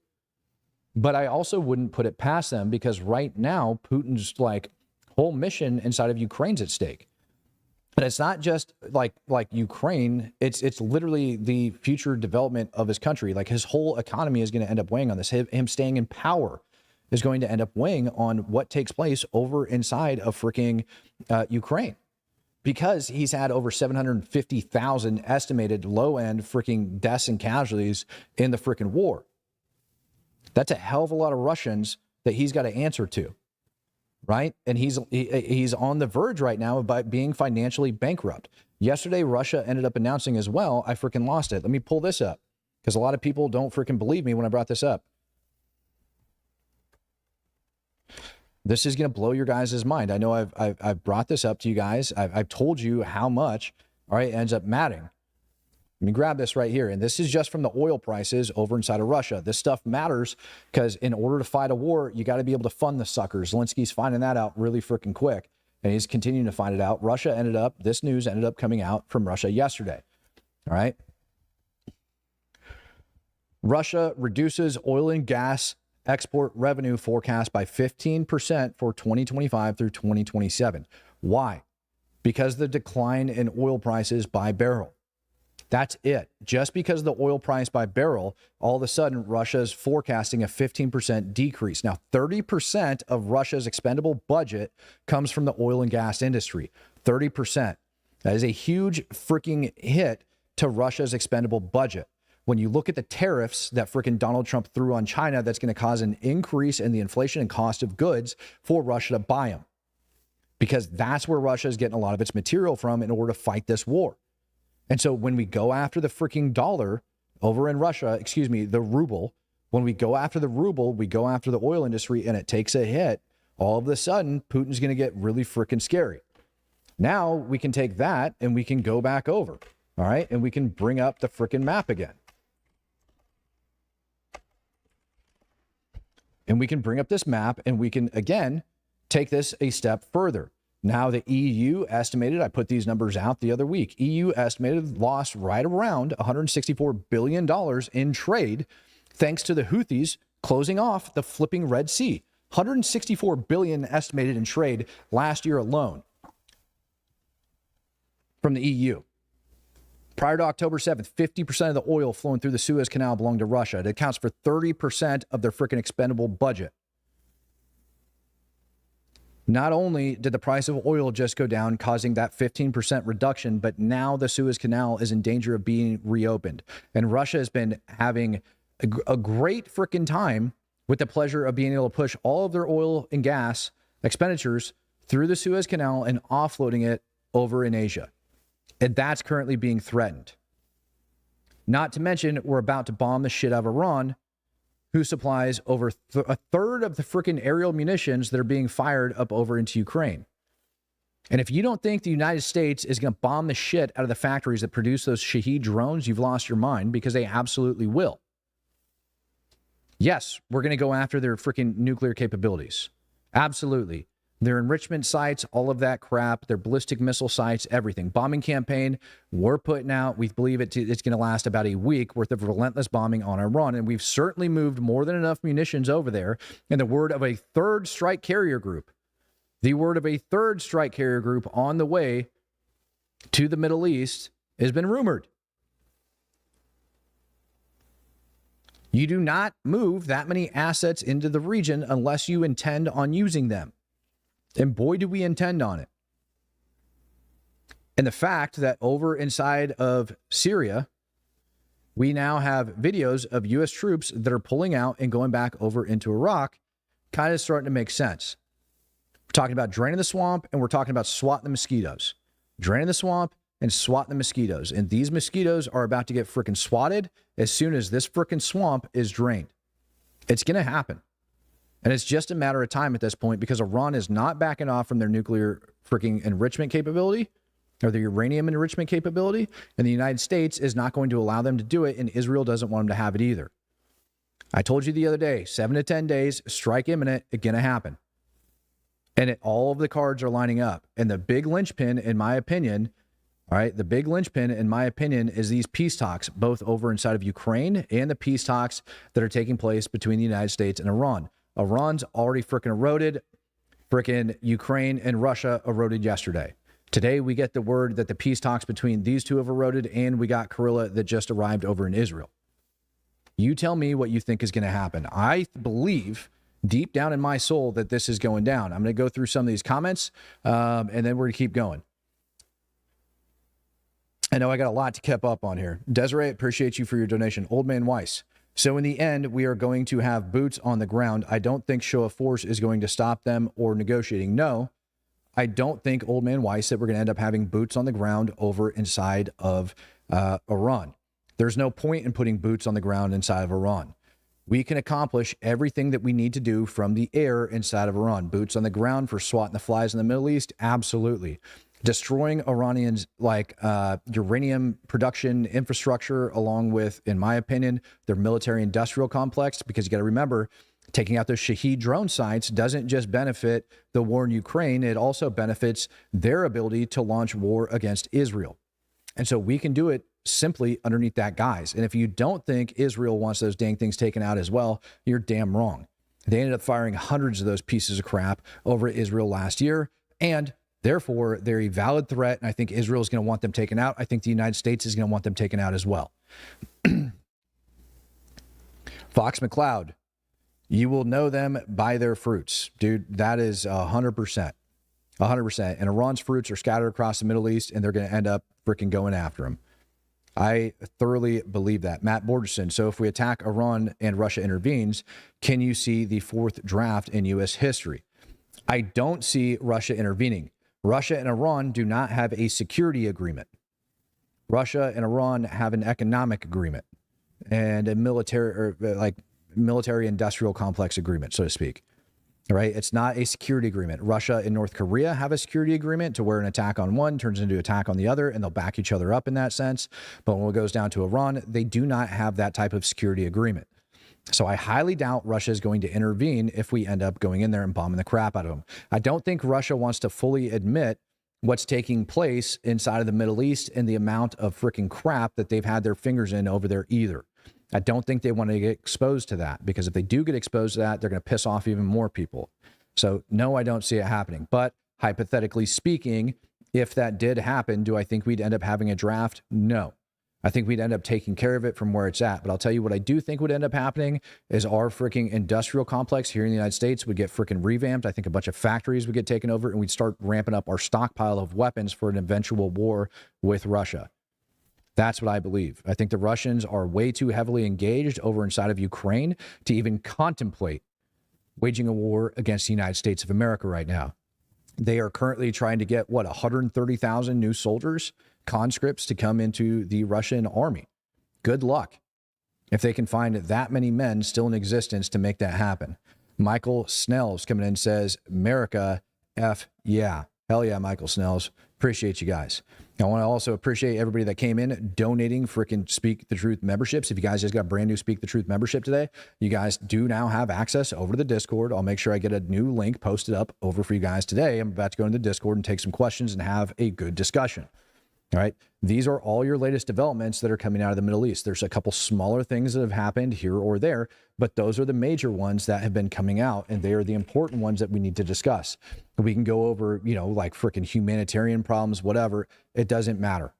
Speaker 1: But I also wouldn't put it past them, because right now Putin's like whole mission inside of Ukraine's at stake. But it's not just like Ukraine. It's literally the future development of his country. Like, his whole economy is going to end up weighing on this. Him staying in power is going to end up weighing on what takes place over inside of freaking Ukraine. Because he's had over 750,000 estimated low-end freaking deaths and casualties in the freaking war. That's a hell of a lot of Russians that he's got to answer to, right? And he's on the verge right now of being financially bankrupt. Yesterday, Russia ended up announcing as well, I freaking lost it. Let me pull this up, because a lot of people don't freaking believe me when I brought this up. This is going to blow your guys' mind. I know I've brought this up to you guys. I've told you how much, all right, it ends up mattering. Let me grab this right here. And this is just from the oil prices over inside of Russia. This stuff matters because in order to fight a war, you got to be able to fund the suckers. Zelensky's finding that out really freaking quick, and he's continuing to find it out. This news ended up coming out from Russia yesterday. All right. Russia reduces oil and gas export revenue forecast by 15% for 2025 through 2027. Why? Because the decline in oil prices by barrel. That's it. Just because the oil price by barrel, all of a sudden Russia's forecasting a 15% decrease. Now, 30% of Russia's expendable budget comes from the oil and gas industry. 30%. That is a huge freaking hit to Russia's expendable budget. When you look at the tariffs that freaking Donald Trump threw on China, that's going to cause an increase in the inflation and cost of goods for Russia to buy them. Because that's where Russia is getting a lot of its material from in order to fight this war. And so when we go after the freaking dollar over in Russia, the ruble, when we go after the ruble, we go after the oil industry and it takes a hit, all of a sudden, Putin's going to get really freaking scary. Now we can take that and we can go back over, all right? And we can bring up the freaking map again. And we can bring up this map and we can, again, take this a step further. Now the EU estimated, I put these numbers out the other week, EU estimated lost right around $164 billion in trade thanks to the Houthis closing off the flipping Red Sea. $164 billion estimated in trade last year alone from the EU. Prior to October 7th, 50% of the oil flowing through the Suez Canal belonged to Russia. It accounts for 30% of their freaking expendable budget. Not only did the price of oil just go down, causing that 15% reduction, but now the Suez Canal is in danger of being reopened. And Russia has been having a great freaking time with the pleasure of being able to push all of their oil and gas expenditures through the Suez Canal and offloading it over in Asia. And that's currently being threatened. Not to mention, we're about to bomb the shit out of Iran, who supplies over a third of the freaking aerial munitions that are being fired up over into Ukraine. And if you don't think the United States is going to bomb the shit out of the factories that produce those Shahed drones, you've lost your mind, because they absolutely will. Yes, we're going to go after their freaking nuclear capabilities. Absolutely. Their enrichment sites, all of that crap, their ballistic missile sites, everything. Bombing campaign, we're putting out, we believe it's going to last about a week worth of relentless bombing on Iran. And we've certainly moved more than enough munitions over there. And the word of a third strike carrier group, on the way to the Middle East has been rumored. You do not move that many assets into the region unless you intend on using them. And boy, do we intend on it. And the fact that over inside of Syria, we now have videos of U.S. troops that are pulling out and going back over into Iraq, kind of starting to make sense. We're talking about draining the swamp, and we're talking about swatting the mosquitoes. Draining the swamp and swatting the mosquitoes. And these mosquitoes are about to get freaking swatted as soon as this freaking swamp is drained. It's going to happen. And it's just a matter of time at this point, because Iran is not backing off from their nuclear freaking enrichment capability or the uranium enrichment capability. And the United States is not going to allow them to do it. And Israel doesn't want them to have it either. I told you the other day, 7 to 10 days, strike imminent, it's going to happen. And all of the cards are lining up. And the big linchpin, in my opinion, all right, the big linchpin, in my opinion, is these peace talks, both over inside of Ukraine and the peace talks that are taking place between the United States and Iran. Iran's already freaking eroded. Freaking Ukraine and Russia eroded yesterday. Today, we get the word that the peace talks between these two have eroded, and we got Kurilla that just arrived over in Israel. You tell me what you think is going to happen. I believe deep down in my soul that this is going down. I'm going to go through some of these comments, and then we're going to keep going. I know I got a lot to keep up on here. Desiree, appreciate you for your donation. Old Man Weiss. So in the end, we are going to have boots on the ground. I don't think show of force is going to stop them or negotiating. No, I don't think, Old Man Weiss, that we're going to end up having boots on the ground over inside of Iran. There's no point in putting boots on the ground inside of Iran. We can accomplish everything that we need to do from the air inside of Iran. Boots on the ground for swatting the flies in the Middle East? Absolutely. Destroying Iranians' uranium production infrastructure, along with, in my opinion, their military industrial complex, because you got to remember, taking out those Shahed drone sites doesn't just benefit the war in Ukraine, it also benefits their ability to launch war against Israel. And so we can do it simply underneath that guise. And if you don't think Israel wants those dang things taken out as well, you're damn wrong. They ended up firing hundreds of those pieces of crap over Israel last year, and therefore, they're a valid threat, and I think Israel is going to want them taken out. I think the United States is going to want them taken out as well. Fox McCloud, you will know them by their fruits. Dude, that is 100%. 100%. And Iran's fruits are scattered across the Middle East, and they're going to end up freaking going after them. I thoroughly believe that. Matt Borgerson. So if we attack Iran and Russia intervenes, can you see the fourth draft in U.S. history? I don't see Russia intervening. Russia and Iran do not have a security agreement. Russia and Iran have an economic agreement and a military industrial complex agreement, so to speak. Right? It's not a security agreement. Russia and North Korea have a security agreement to where an attack on one turns into an attack on the other, and they'll back each other up in that sense. But when it goes down to Iran, they do not have that type of security agreement. So I highly doubt Russia is going to intervene if we end up going in there and bombing the crap out of them. I don't think Russia wants to fully admit what's taking place inside of the Middle East and the amount of freaking crap that they've had their fingers in over there either. I don't think they want to get exposed to that, because if they do get exposed to that, they're going to piss off even more people. So no, I don't see it happening. But hypothetically speaking, if that did happen, do I think we'd end up having a draft? No. I think we'd end up taking care of it from where it's at. But I'll tell you what I do think would end up happening is our freaking industrial complex here in the United States would get freaking revamped. I think a bunch of factories would get taken over, and we'd start ramping up our stockpile of weapons for an eventual war with Russia. That's what I believe. I think the Russians are way too heavily engaged over inside of Ukraine to even contemplate waging a war against the United States of America right now. They are currently trying to get, 130,000 new soldiers, conscripts, to come into the Russian army. Good luck if they can find that many men still in existence to make that happen. Michael Snells coming in and says, America, F yeah. Hell yeah, Michael Snells. Appreciate you guys. I want to also appreciate everybody that came in donating freaking Speak the Truth memberships. If you guys just got a brand new Speak the Truth membership today, you guys do now have access over to the Discord. I'll make sure I get a new link posted up over for you guys today. I'm about to go into the Discord and take some questions and have a good discussion. All right. These are all your latest developments that are coming out of the Middle East. There's a couple smaller things that have happened here or there, but those are the major ones that have been coming out, and they are the important ones that we need to discuss. We can go over, like freaking humanitarian problems, whatever. It doesn't matter.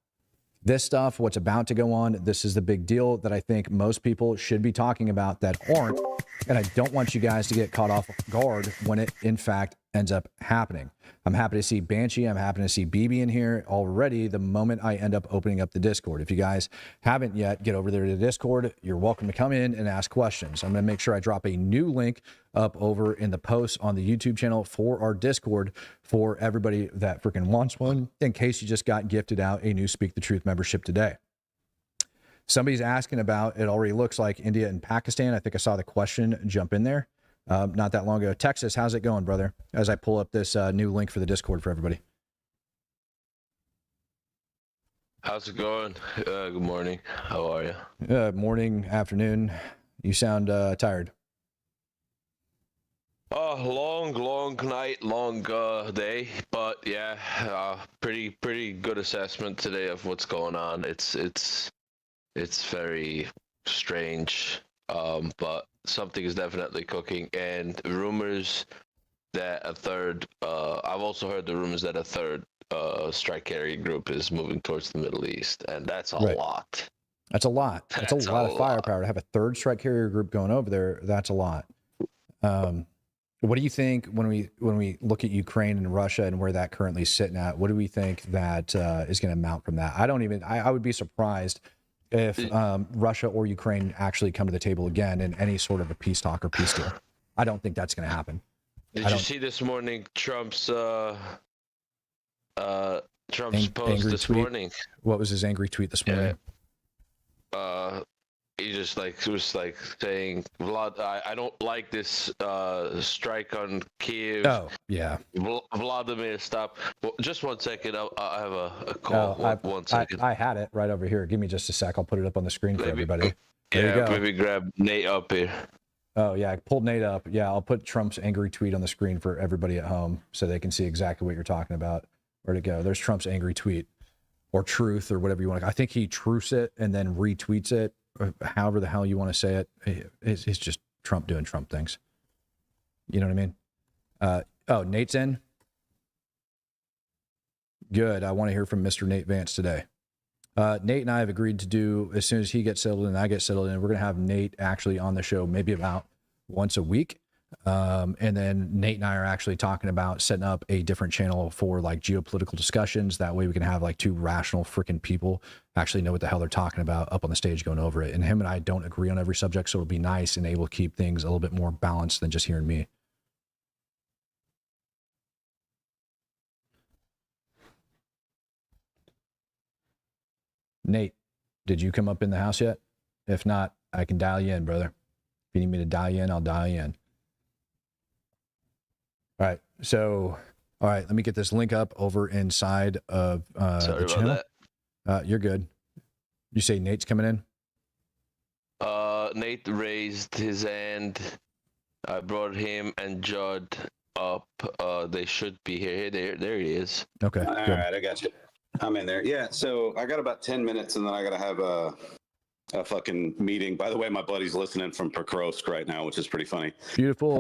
Speaker 1: This stuff, what's about to go on, this is the big deal that I think most people should be talking about that aren't. And I don't want you guys to get caught off guard when it, in fact, ends up happening. I'm happy to see Banshee. I'm happy to see BB in here already the moment I end up opening up the Discord. If you guys haven't yet, get over there to the Discord. You're welcome to come in and ask questions. I'm going to make sure I drop a new link up over in the post on the YouTube channel for our Discord for everybody that freaking wants one, in case you just got gifted out a new Speak the Truth membership today. Somebody's asking about, it already looks like India and Pakistan. I think I saw the question jump in there not that long ago. Texas, how's it going, brother? As I pull up this new link for the Discord for everybody.
Speaker 4: How's it going? Good morning. How are you?
Speaker 1: Morning, afternoon. You sound tired.
Speaker 4: Long night, long day, but yeah, pretty good assessment today of what's going on. It's very strange, but something is definitely cooking, and rumors that a third, I've also heard the rumors that a third strike carrier group is moving towards the Middle East, and that's a lot.
Speaker 1: That's a lot. That's a lot of firepower to have a third strike carrier group going over there. That's a lot. What do you think when we look at Ukraine and Russia and where that currently is sitting at? What do we think that is going to mount from that? I would be surprised if Russia or Ukraine actually come to the table again in any sort of a peace talk or peace deal. I don't think that's going to happen.
Speaker 4: Did you see this morning Trump's post this
Speaker 1: tweet?
Speaker 4: morning?
Speaker 1: What was his angry tweet this morning?
Speaker 4: He just was saying, Vlad, I don't like this strike on Kyiv.
Speaker 1: Oh, yeah.
Speaker 4: Vladimir, stop. Well, just 1 second. I have a call. One second.
Speaker 1: I had it right over here. Give me just a sec. I'll put it up on the screen for everybody. There you go.
Speaker 4: Maybe grab Nate up here.
Speaker 1: Oh, yeah. I pulled Nate up. Yeah, I'll put Trump's angry tweet on the screen for everybody at home so they can see exactly what you're talking about. Where'd it go? There's Trump's angry tweet, or truth, or whatever you want to. I think he truths it and then retweets it, or however the hell you want to say it. It's just Trump doing Trump things. You know what I mean? Oh, Nate's in? Good. I want to hear from Mr. Nate Vance today. Nate and I have agreed to do, as soon as he gets settled in and I get settled in, we're going to have Nate actually on the show maybe about once a week. And then Nate and I are actually talking about setting up a different channel for like geopolitical discussions. That way we can have like two rational freaking people actually know what the hell they're talking about up on the stage going over it. And him and I don't agree on every subject, so it'll be nice and able to keep things a little bit more balanced than just hearing me. Nate, did you come up in the house yet? If not, I can dial you in, brother. If you need me to dial you in, I'll dial you in. All right. So, all right, let me get this link up over inside of the channel. You're good. You say Nate's coming in?
Speaker 4: Nate raised his hand. I brought him and Judd up. They should be here. There he is.
Speaker 1: Okay.
Speaker 5: All
Speaker 1: good.
Speaker 5: right, I got you. I'm in there. Yeah, so I got about 10 minutes and then I got to have a fucking meeting. By the way, my buddy's listening from Pokrovsk right now, which is pretty funny.
Speaker 1: Beautiful.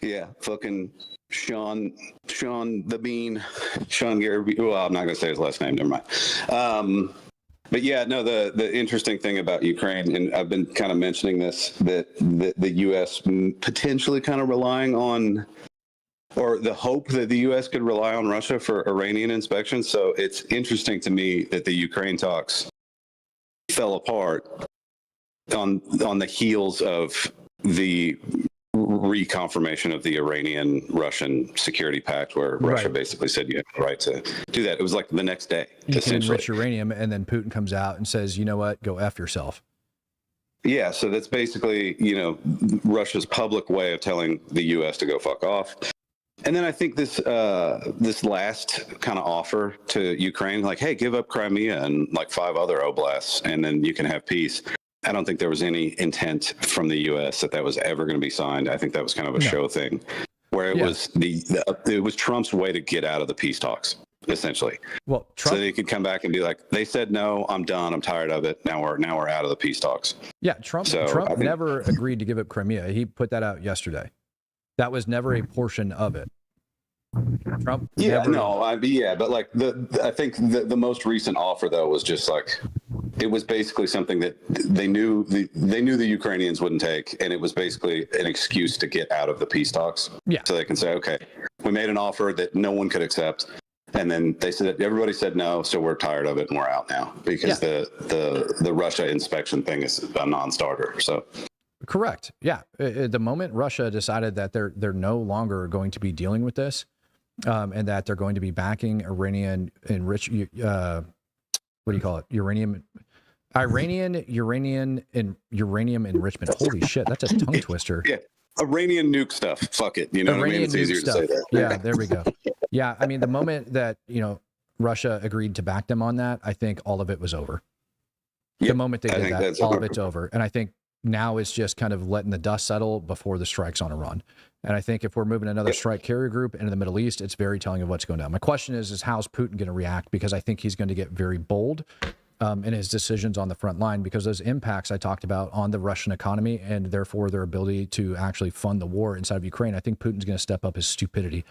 Speaker 5: Yeah, fucking Sean the Bean, Sean Gary. Well, I'm not going to say his last name. Never mind. But yeah, no, the interesting thing about Ukraine, and I've been kind of mentioning this, that the U.S. potentially kind of relying on, or the hope that the U.S. could rely on Russia for Iranian inspections. So it's interesting to me that the Ukraine talks fell apart on the heels of the reconfirmation of the Iranian-Russian security pact, where Russia basically said you have the right to do that. It was like the next day,
Speaker 1: you can enrich uranium, and then Putin comes out and says, you know what, go F yourself.
Speaker 5: Yeah, so that's basically, Russia's public way of telling the U.S. to go fuck off. And then I think this last kind of offer to Ukraine, like, hey, give up Crimea and like 5 other oblasts, and then you can have peace. I don't think there was any intent from the U.S. that was ever going to be signed. I think that was kind of a show thing, where it was it was Trump's way to get out of the peace talks, essentially. Well, Trump, so they could come back and be like, they said no, I'm done, I'm tired of it. Now we're out of the peace talks.
Speaker 1: Yeah, Trump never agreed to give up Crimea. He put that out yesterday. That was never a portion of it. Trump.
Speaker 5: Yeah, but like I think the most recent offer though was just like, it was basically something that they knew the Ukrainians wouldn't take, and it was basically an excuse to get out of the peace talks. Yeah. So they can say, okay, we made an offer that no one could accept, and then they said everybody said no, so we're tired of it and we're out now because the Russia inspection thing is a non-starter. So.
Speaker 1: Correct. Yeah. The moment Russia decided that they're no longer going to be dealing with this, and that they're going to be backing Iranian enrichment. What do you call it? Iranian enrichment. Holy shit, that's a tongue twister.
Speaker 5: Yeah, Iranian nuke stuff. Fuck it. You know what I mean? It's easier to say that.
Speaker 1: Yeah, there we go. Yeah, I mean, the moment that Russia agreed to back them on that, I think all of it was over. Yep. The moment they did that, all of it's over. And I think now it's just kind of letting the dust settle before the strike's on a run. And I think if we're moving another strike carrier group into the Middle East, it's very telling of what's going down. My question is how's Putin going to react? Because I think he's going to get very bold in his decisions on the front line, because those impacts I talked about on the Russian economy and therefore their ability to actually fund the war inside of Ukraine. I think Putin's going to step up his stupidity.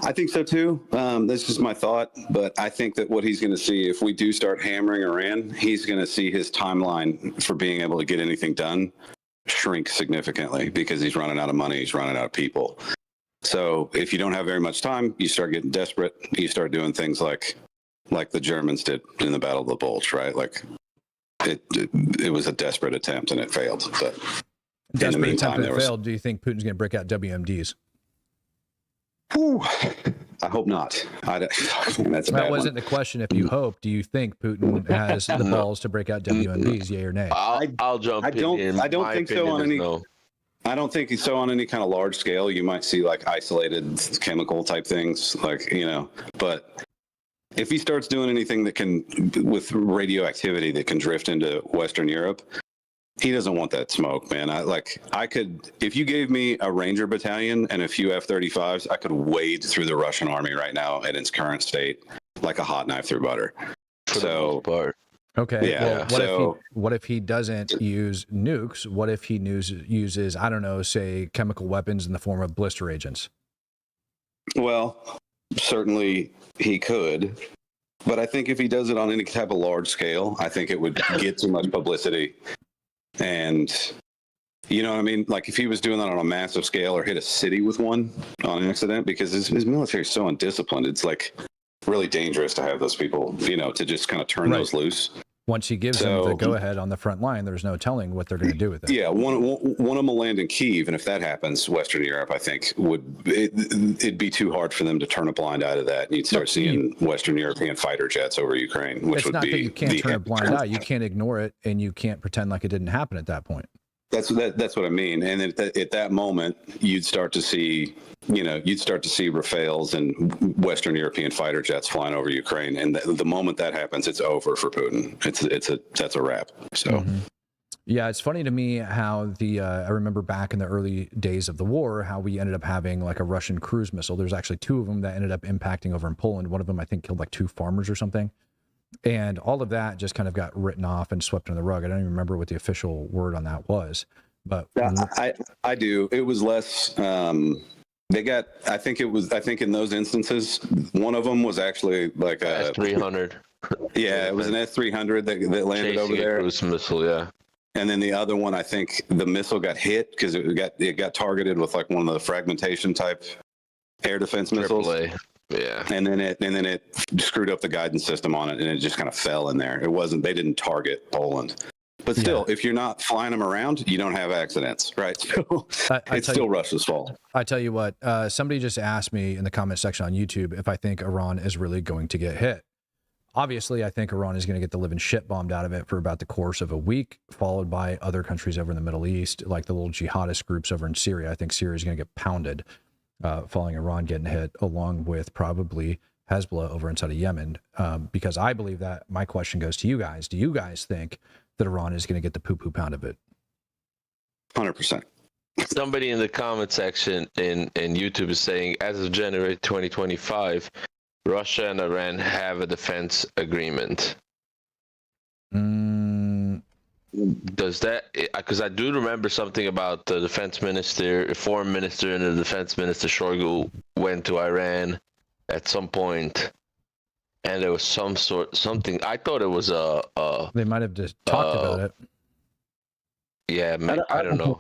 Speaker 5: I think so too. That's just my thought. But I think that what he's going to see, if we do start hammering Iran, he's going to see his timeline for being able to get anything done shrink significantly, because he's running out of money, he's running out of people. So if you don't have very much time, you start getting desperate. You start doing things like the Germans did in the Battle of the Bulge, right? Like it was a desperate attempt and it failed. But in the meantime,
Speaker 1: do you think Putin's going to break out WMDs?
Speaker 5: I hope not.
Speaker 1: That wasn't the question. If you hope, do you think Putin has the balls to break out WMDs, yay or nay?
Speaker 4: I'll jump in.
Speaker 5: I don't think so on any. No. I don't think so on any kind of large scale. You might see like isolated chemical type things, but if he starts doing anything that can, with radioactivity that can drift into Western Europe, he doesn't want that smoke, man. I could, if you gave me a Ranger battalion and a few F-35s, I could wade through the Russian army right now in its current state like a hot knife through butter.
Speaker 1: Okay.
Speaker 5: Yeah.
Speaker 1: Well, what if he doesn't use nukes? What if he uses, I don't know, say chemical weapons in the form of blister agents?
Speaker 5: Well, certainly he could. But I think if he does it on any type of large scale, I think it would get too much publicity. And, You know what I mean? Like if he was doing that on a massive scale or hit a city with one on accident, because his military is so undisciplined, it's like really dangerous to have those people, you know, to just kind of turn those loose.
Speaker 1: Once he gives them the go-ahead on the front line, there's no telling what they're going to do with it.
Speaker 5: Yeah, one of them will land in Kyiv, and if that happens, Western Europe, I think, it'd be too hard for them to turn a blind eye to that. You'd start seeing Western European fighter jets over Ukraine, which would be... It's not that
Speaker 1: you can't turn a blind eye. You can't ignore it, and you can't pretend like it didn't happen at that point.
Speaker 5: That's what I mean. And at that moment, you'd start to see, Rafales and Western European fighter jets flying over Ukraine. And the moment that happens, it's over for Putin. That's a wrap. So,
Speaker 1: yeah, it's funny to me how I remember back in the early days of the war, how we ended up having like a Russian cruise missile. There's actually 2 of them that ended up impacting over in Poland. One of them, I think, killed like 2 farmers or something. And all of that just kind of got written off and swept under the rug. I don't even remember what the official word on that was, but
Speaker 5: I do. It was less. I think in those instances, one of them was actually like a
Speaker 4: S-300.
Speaker 5: Yeah, it was an S-300 that landed over there.
Speaker 4: Cruise missile, yeah.
Speaker 5: And then the other one, I think the missile got hit because it got targeted with like one of the fragmentation type air defense missiles.
Speaker 4: AAA. Yeah.
Speaker 5: And then it screwed up the guidance system on it, and it just kind of fell in there. They didn't target Poland. But still, if you're not flying them around, you don't have accidents, right? So it's still Russia's fault.
Speaker 1: I tell you what, somebody just asked me in the comment section on YouTube if I think Iran is really going to get hit. Obviously, I think Iran is going to get the living shit bombed out of it for about the course of a week, followed by other countries over in the Middle East, like the little jihadist groups over in Syria. I think Syria is going to get pounded. Following Iran getting hit, along with probably Hezbollah over inside of Yemen, because I believe that. My question goes to you guys. Do you guys think that Iran is going to get the poo-poo pound of it?
Speaker 5: 100%.
Speaker 4: Somebody in the comment section in YouTube is saying, as of January 2025, Russia and Iran have a defense agreement. Does that, because I do remember something about the foreign minister and the defense minister Shoigu went to Iran at some point, and there was something, I thought it was
Speaker 1: they might have just talked about it.
Speaker 4: Yeah, I don't know.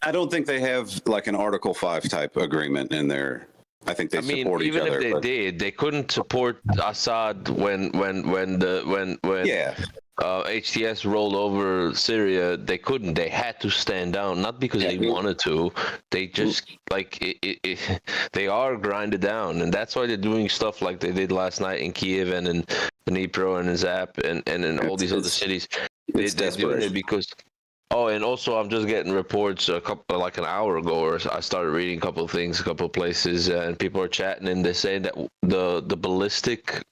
Speaker 5: I don't think they have like an Article 5 type agreement in there. I think they support each other.
Speaker 4: Even if they did, they couldn't support Assad when HTS rolled over Syria. They couldn't. They had to stand down, not because they wanted to. They just they are grinded down, and that's why they're doing stuff like they did last night in Kyiv and in Dnipro and in Zap and in all these other cities. They're doing it because. Oh, and also I'm just getting reports like an hour ago, or I started reading a couple of things, a couple of places, and people are chatting, and they're saying that one of the ballistic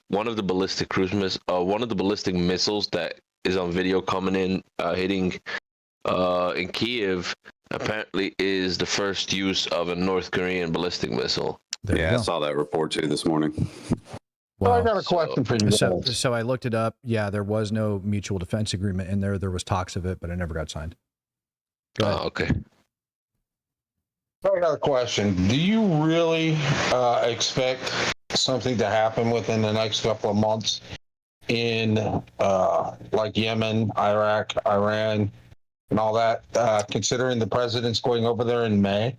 Speaker 4: missiles that is on video coming in, hitting in Kyiv, apparently is the first use of a North Korean ballistic missile.
Speaker 5: I saw that report too this morning.
Speaker 1: Well,
Speaker 6: I got a question for you.
Speaker 1: So I looked it up. Yeah, there was no mutual defense agreement in there. There was talks of it, but it never got signed. Go ahead.
Speaker 4: Oh, okay.
Speaker 6: I got a question. Do you really expect something to happen within the next couple of months in like Yemen, Iraq, Iran, and all that, considering the president's going over there in May?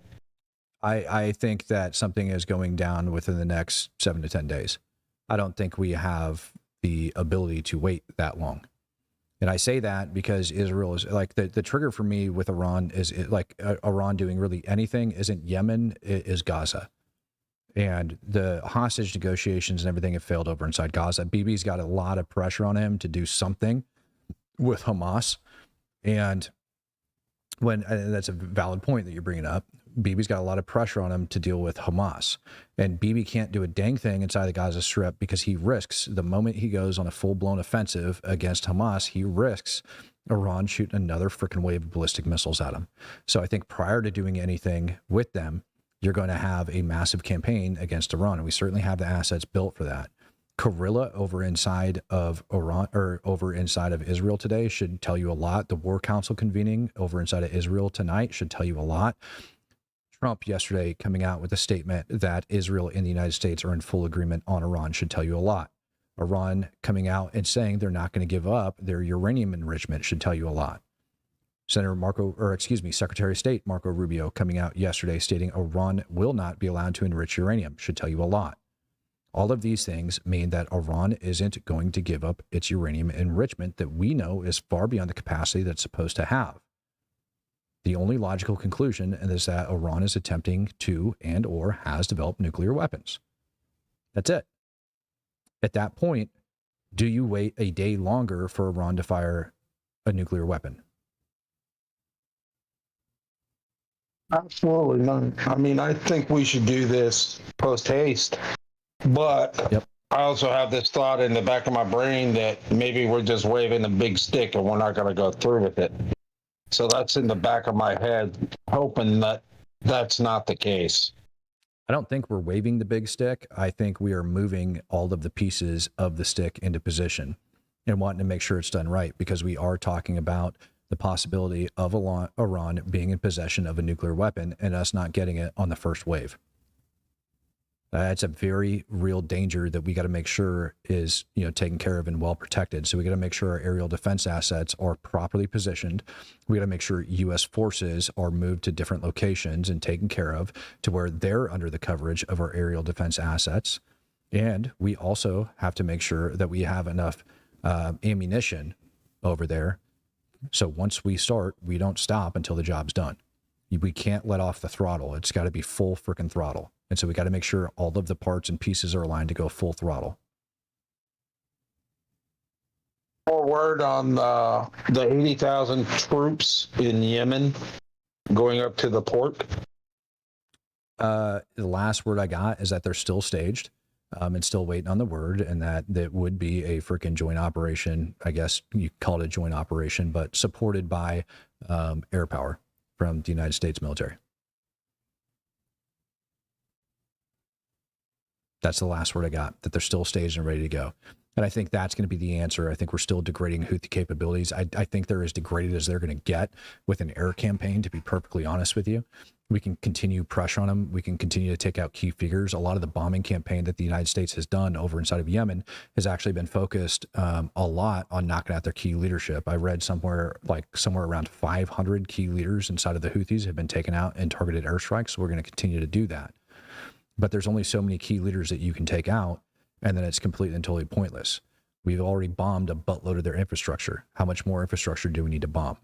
Speaker 1: I think that something is going down within the next 7 to 10 days. I don't think we have the ability to wait that long. And I say that because Israel is like the trigger for me with Iran is like Iran doing really anything isn't Yemen, it is Gaza. And the hostage negotiations and everything have failed over inside Gaza. Bibi's got a lot of pressure on him to do something with Hamas. And that's a valid point that you're bringing up. Bibi's got a lot of pressure on him to deal with Hamas. And Bibi can't do a dang thing inside the Gaza Strip because he risks, the moment he goes on a full-blown offensive against Hamas, he risks Iran shooting another freaking wave of ballistic missiles at him. So I think prior to doing anything with them, you're going to have a massive campaign against Iran. And we certainly have the assets built for that. Guerrilla over inside of Iran or over inside of Israel today should tell you a lot. The War Council convening over inside of Israel tonight should tell you a lot. Trump yesterday coming out with a statement that Israel and the United States are in full agreement on Iran should tell you a lot. Iran coming out and saying they're not going to give up their uranium enrichment should tell you a lot. Secretary of State Marco Rubio coming out yesterday stating Iran will not be allowed to enrich uranium should tell you a lot. All of these things mean that Iran isn't going to give up its uranium enrichment that we know is far beyond the capacity that's supposed to have. The only logical conclusion is that Iran is attempting to and or has developed nuclear weapons. That's it. At that point, do you wait a day longer for Iran to fire a nuclear weapon?
Speaker 6: Absolutely not. I mean, I think we should do this post haste, but
Speaker 1: Yep.
Speaker 6: I also have this thought in the back of my brain that maybe we're just waving a big stick and we're not going to go through with it. So that's in the back of my head, hoping that that's not the case.
Speaker 1: I don't think we're waving the big stick. I think we are moving all of the pieces of the stick into position and wanting to make sure it's done right, because we are talking about the possibility of Iran being in possession of a nuclear weapon and us not getting it on the first wave. It's a very real danger that we got to make sure is, taken care of and well protected. So we got to make sure our aerial defense assets are properly positioned. We got to make sure U.S. forces are moved to different locations and taken care of to where they're under the coverage of our aerial defense assets. And we also have to make sure that we have enough ammunition over there. So once we start, we don't stop until the job's done. We can't let off the throttle. It's got to be full freaking throttle. And so we got to make sure all of the parts and pieces are aligned to go full throttle.
Speaker 6: More word on the 80,000 troops in Yemen going up to the port?
Speaker 1: The last word I got is that they're still staged and still waiting on the word, and that would be a freaking joint operation. I guess you call it a joint operation, but supported by air power from the United States military. That's the last word I got, that they're still staged and ready to go. And I think that's going to be the answer. I think we're still degrading Houthi capabilities. I think they're as degraded as they're going to get with an air campaign, to be perfectly honest with you. We can continue pressure on them. We can continue to take out key figures. A lot of the bombing campaign that the United States has done over inside of Yemen has actually been focused a lot on knocking out their key leadership. I read somewhere around 500 key leaders inside of the Houthis have been taken out in targeted airstrikes. So we're going to continue to do that. But there's only so many key leaders that you can take out, and then it's completely and totally pointless. We've already bombed a buttload of their infrastructure. How much more infrastructure do we need to bomb?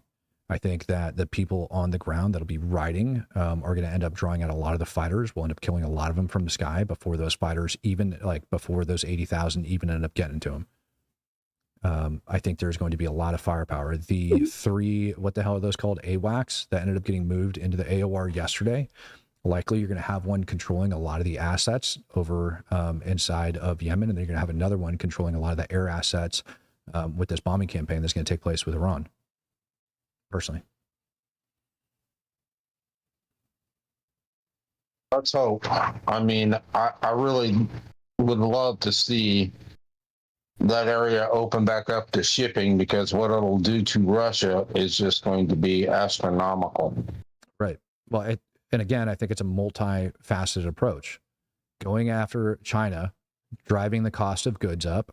Speaker 1: I think that the people on the ground that'll be riding are going to end up drawing out a lot of the fighters. We'll end up killing a lot of them from the sky before those fighters before those 80,000 even end up getting to them. I think there's going to be a lot of firepower. The three, what the hell are those called? AWACS that ended up getting moved into the AOR yesterday. Likely you're going to have one controlling a lot of the assets over inside of Yemen, and then you're going to have another one controlling a lot of the air assets with this bombing campaign that's going to take place with Iran. Personally.
Speaker 6: Let's hope. I mean, I really would love to see that area open back up to shipping, because what it'll do to Russia is just going to be astronomical.
Speaker 1: Right. Well, and again, I think it's a multifaceted approach. Going after China, driving the cost of goods up,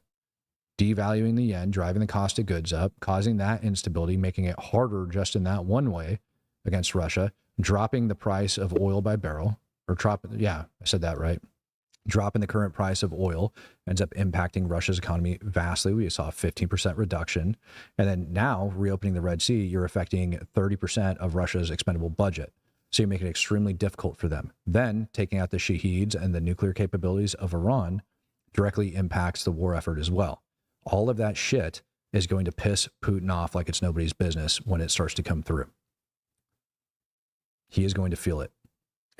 Speaker 1: devaluing the yen, driving the cost of goods up, causing that instability, making it harder just in that one way against Russia, dropping the price of oil by barrel, I said that right. Dropping the current price of oil ends up impacting Russia's economy vastly. We saw a 15% reduction. And then now, reopening the Red Sea, you're affecting 30% of Russia's expendable budget. So you make it extremely difficult for them. Then taking out the Shaheeds and the nuclear capabilities of Iran directly impacts the war effort as well. All of that shit is going to piss Putin off like it's nobody's business when it starts to come through. He is going to feel it.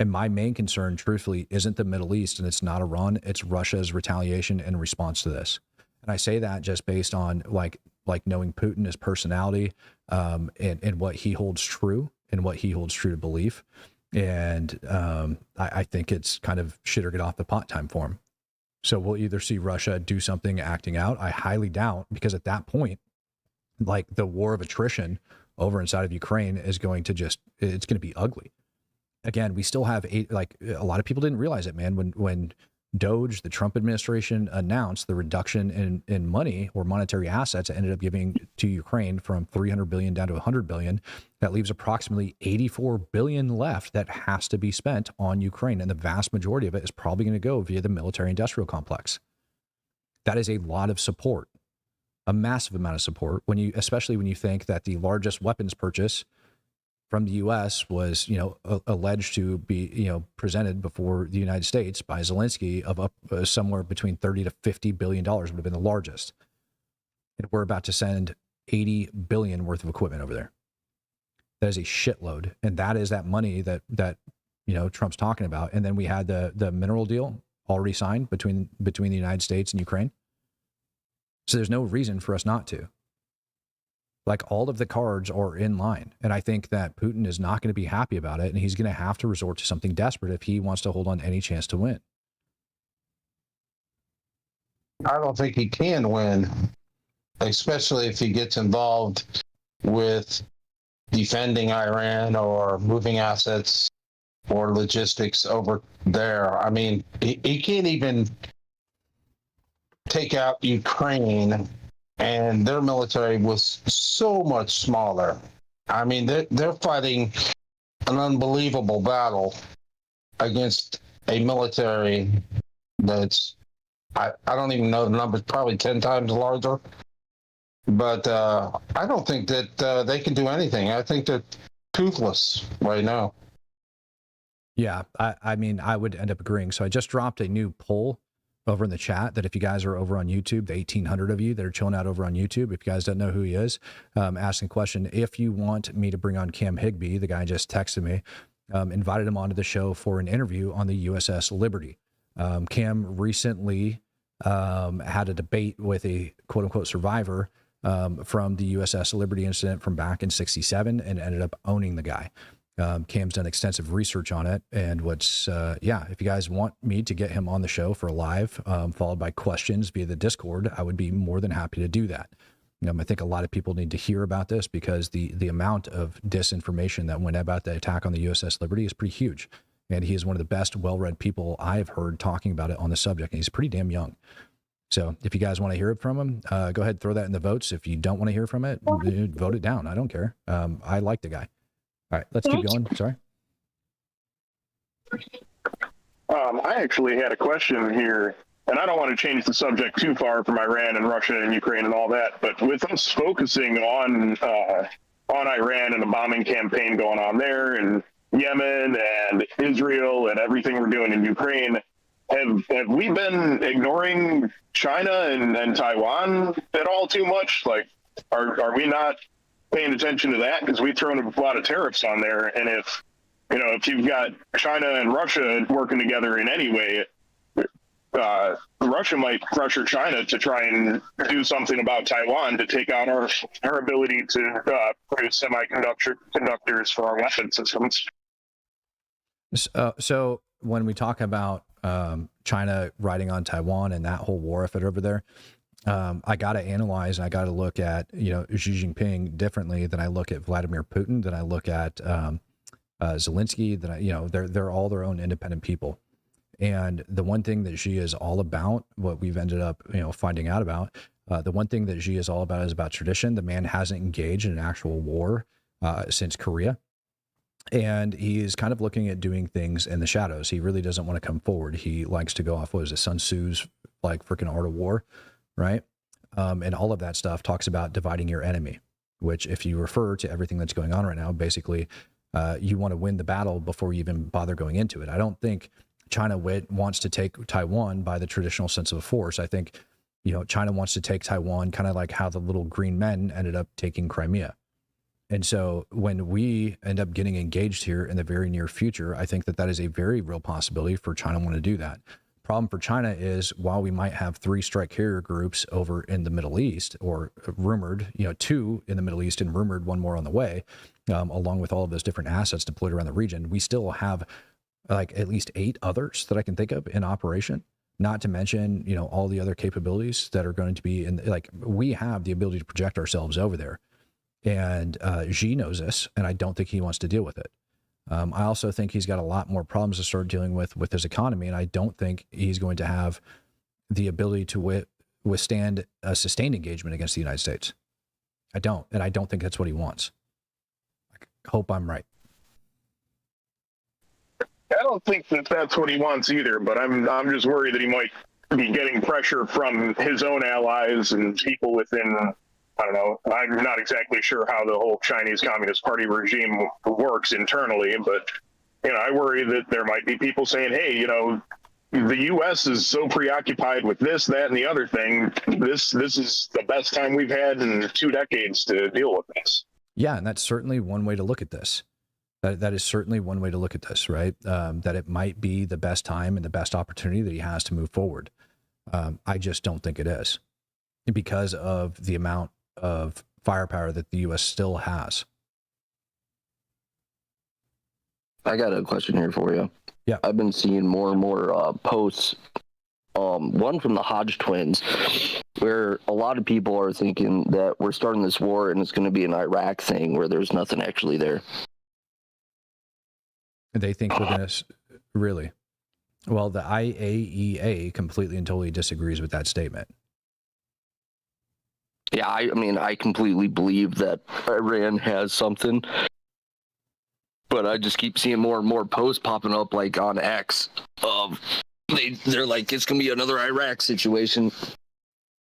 Speaker 1: And my main concern, truthfully, isn't the Middle East and it's not Iran. It's Russia's retaliation in response to this. And I say that just based on like knowing Putin, his personality, and what he holds true. And what he holds true to belief. And I think it's kind of shit or get off the pot time for him. So we'll either see Russia do something acting out. I highly doubt, because at that point, like the war of attrition over inside of Ukraine is going to it's going to be ugly. Again, we still have a lot of people didn't realize it, man. When Doge, the Trump administration, announced the reduction in money or monetary assets that ended up giving to Ukraine from 300 billion down to 100 billion. That leaves approximately 84 billion left that has to be spent on Ukraine. And the vast majority of it is probably going to go via the military industrial complex. That is a lot of support, a massive amount of support, especially when you think that the largest weapons purchase from the U.S. was, alleged to be, presented before the United States by Zelensky of up somewhere between 30 to 50 billion dollars would have been the largest. And we're about to send 80 billion worth of equipment over there. That is a shitload, and that is that money that Trump's talking about. And then we had the mineral deal already signed between the United States and Ukraine. So there's no reason for us not to. Like, all of the cards are in line. And I think that Putin is not going to be happy about it. And he's going to have to resort to something desperate if he wants to hold on to any chance to win.
Speaker 6: I don't think he can win, especially if he gets involved with defending Iran or moving assets or logistics over there. I mean, he can't even take out Ukraine, and their military was so much smaller. I mean, they're fighting an unbelievable battle against a military that's, I don't even know the numbers, probably 10 times larger. But I don't think that they can do anything. I think they're toothless right now.
Speaker 1: Yeah, I mean, I would end up agreeing. So I just dropped a new poll over in the chat that if you guys are over on YouTube, the 1,800 of you that are chilling out over on YouTube, if you guys don't know who he is, asking a question, if you want me to bring on Cam Higbee, the guy just texted me, invited him onto the show for an interview on the USS Liberty. Cam recently had a debate with a quote unquote survivor from the USS Liberty incident from back in '67 and ended up owning the guy. Cam's done extensive research on it. And if you guys want me to get him on the show for a live, followed by questions via the Discord, I would be more than happy to do that. I think a lot of people need to hear about this because the amount of disinformation that went about the attack on the USS Liberty is pretty huge. And he is one of the best, well-read people I've heard talking about it on the subject. And he's pretty damn young. So if you guys want to hear it from him, go ahead and throw that in the votes. If you don't want to hear from it, vote it down. I don't care. I like the guy. All right, let's keep going. Sorry.
Speaker 7: I actually had a question here, and I don't want to change the subject too far from Iran and Russia and Ukraine and all that, but with us focusing on Iran and the bombing campaign going on there, and Yemen and Israel and everything we're doing in Ukraine, have we been ignoring China and Taiwan at all too much? Like, are we not paying attention to that? Because we've thrown a lot of tariffs on there, and if you've got China and Russia working together in any way, Russia might pressure China to try and do something about Taiwan to take out our ability to produce semiconductors for our weapon systems.
Speaker 1: So when we talk about China riding on Taiwan and that whole war effort over there, I got to analyze and I got to look at, Xi Jinping differently than I look at Vladimir Putin, than I look at Zelensky, that they're all their own independent people. And the one thing that Xi is all about, what we've ended up, finding out about, the one thing that Xi is all about is about tradition. The man hasn't engaged in an actual war since Korea. And he is kind of looking at doing things in the shadows. He really doesn't want to come forward. He likes to go off, Sun Tzu's like freaking art of war, right? And all of that stuff talks about dividing your enemy, which if you refer to everything that's going on right now, basically you want to win the battle before you even bother going into it. I don't think China wants to take Taiwan by the traditional sense of force. I think, China wants to take Taiwan kind of like how the little green men ended up taking Crimea. And so when we end up getting engaged here in the very near future, I think that is a very real possibility for China want to do that. Problem for China is, while we might have 3 strike carrier groups over in the Middle East, or rumored, 2 in the Middle East and rumored 1 more on the way, along with all of those different assets deployed around the region, we still have like at least 8 others that I can think of in operation, not to mention, all the other capabilities that are going to be in, we have the ability to project ourselves over there. And Xi knows this, and I don't think he wants to deal with it. I also think he's got a lot more problems to start dealing with his economy, and I don't think he's going to have the ability to withstand a sustained engagement against the United States. I don't, and I don't think that's what he wants. I hope I'm right.
Speaker 7: I don't think that that's what he wants either, but I'm just worried that he might be getting pressure from his own allies and people within, I don't know, I'm not exactly sure how the whole Chinese Communist Party regime works internally, but, I worry that there might be people saying, hey, the U.S. is so preoccupied with this, that, and the other thing. This is the best time we've had in 2 decades to deal with this.
Speaker 1: Yeah, and that's certainly one way to look at this. That is certainly one way to look at this, right? That it might be the best time and the best opportunity that he has to move forward. I just don't think it is, because of the amount of firepower that the U.S. still has.
Speaker 8: I got a question here for you.
Speaker 1: Yeah.
Speaker 8: I've been seeing more and more posts, one from the Hodge twins, where a lot of people are thinking that we're starting this war and it's going to be an Iraq thing where there's nothing actually there.
Speaker 1: They think we're going to really. Well, the IAEA completely and totally disagrees with that statement.
Speaker 8: Yeah, I mean, I completely believe that Iran has something, but I just keep seeing more and more posts popping up, like on X, of they're like, it's gonna be another Iraq situation.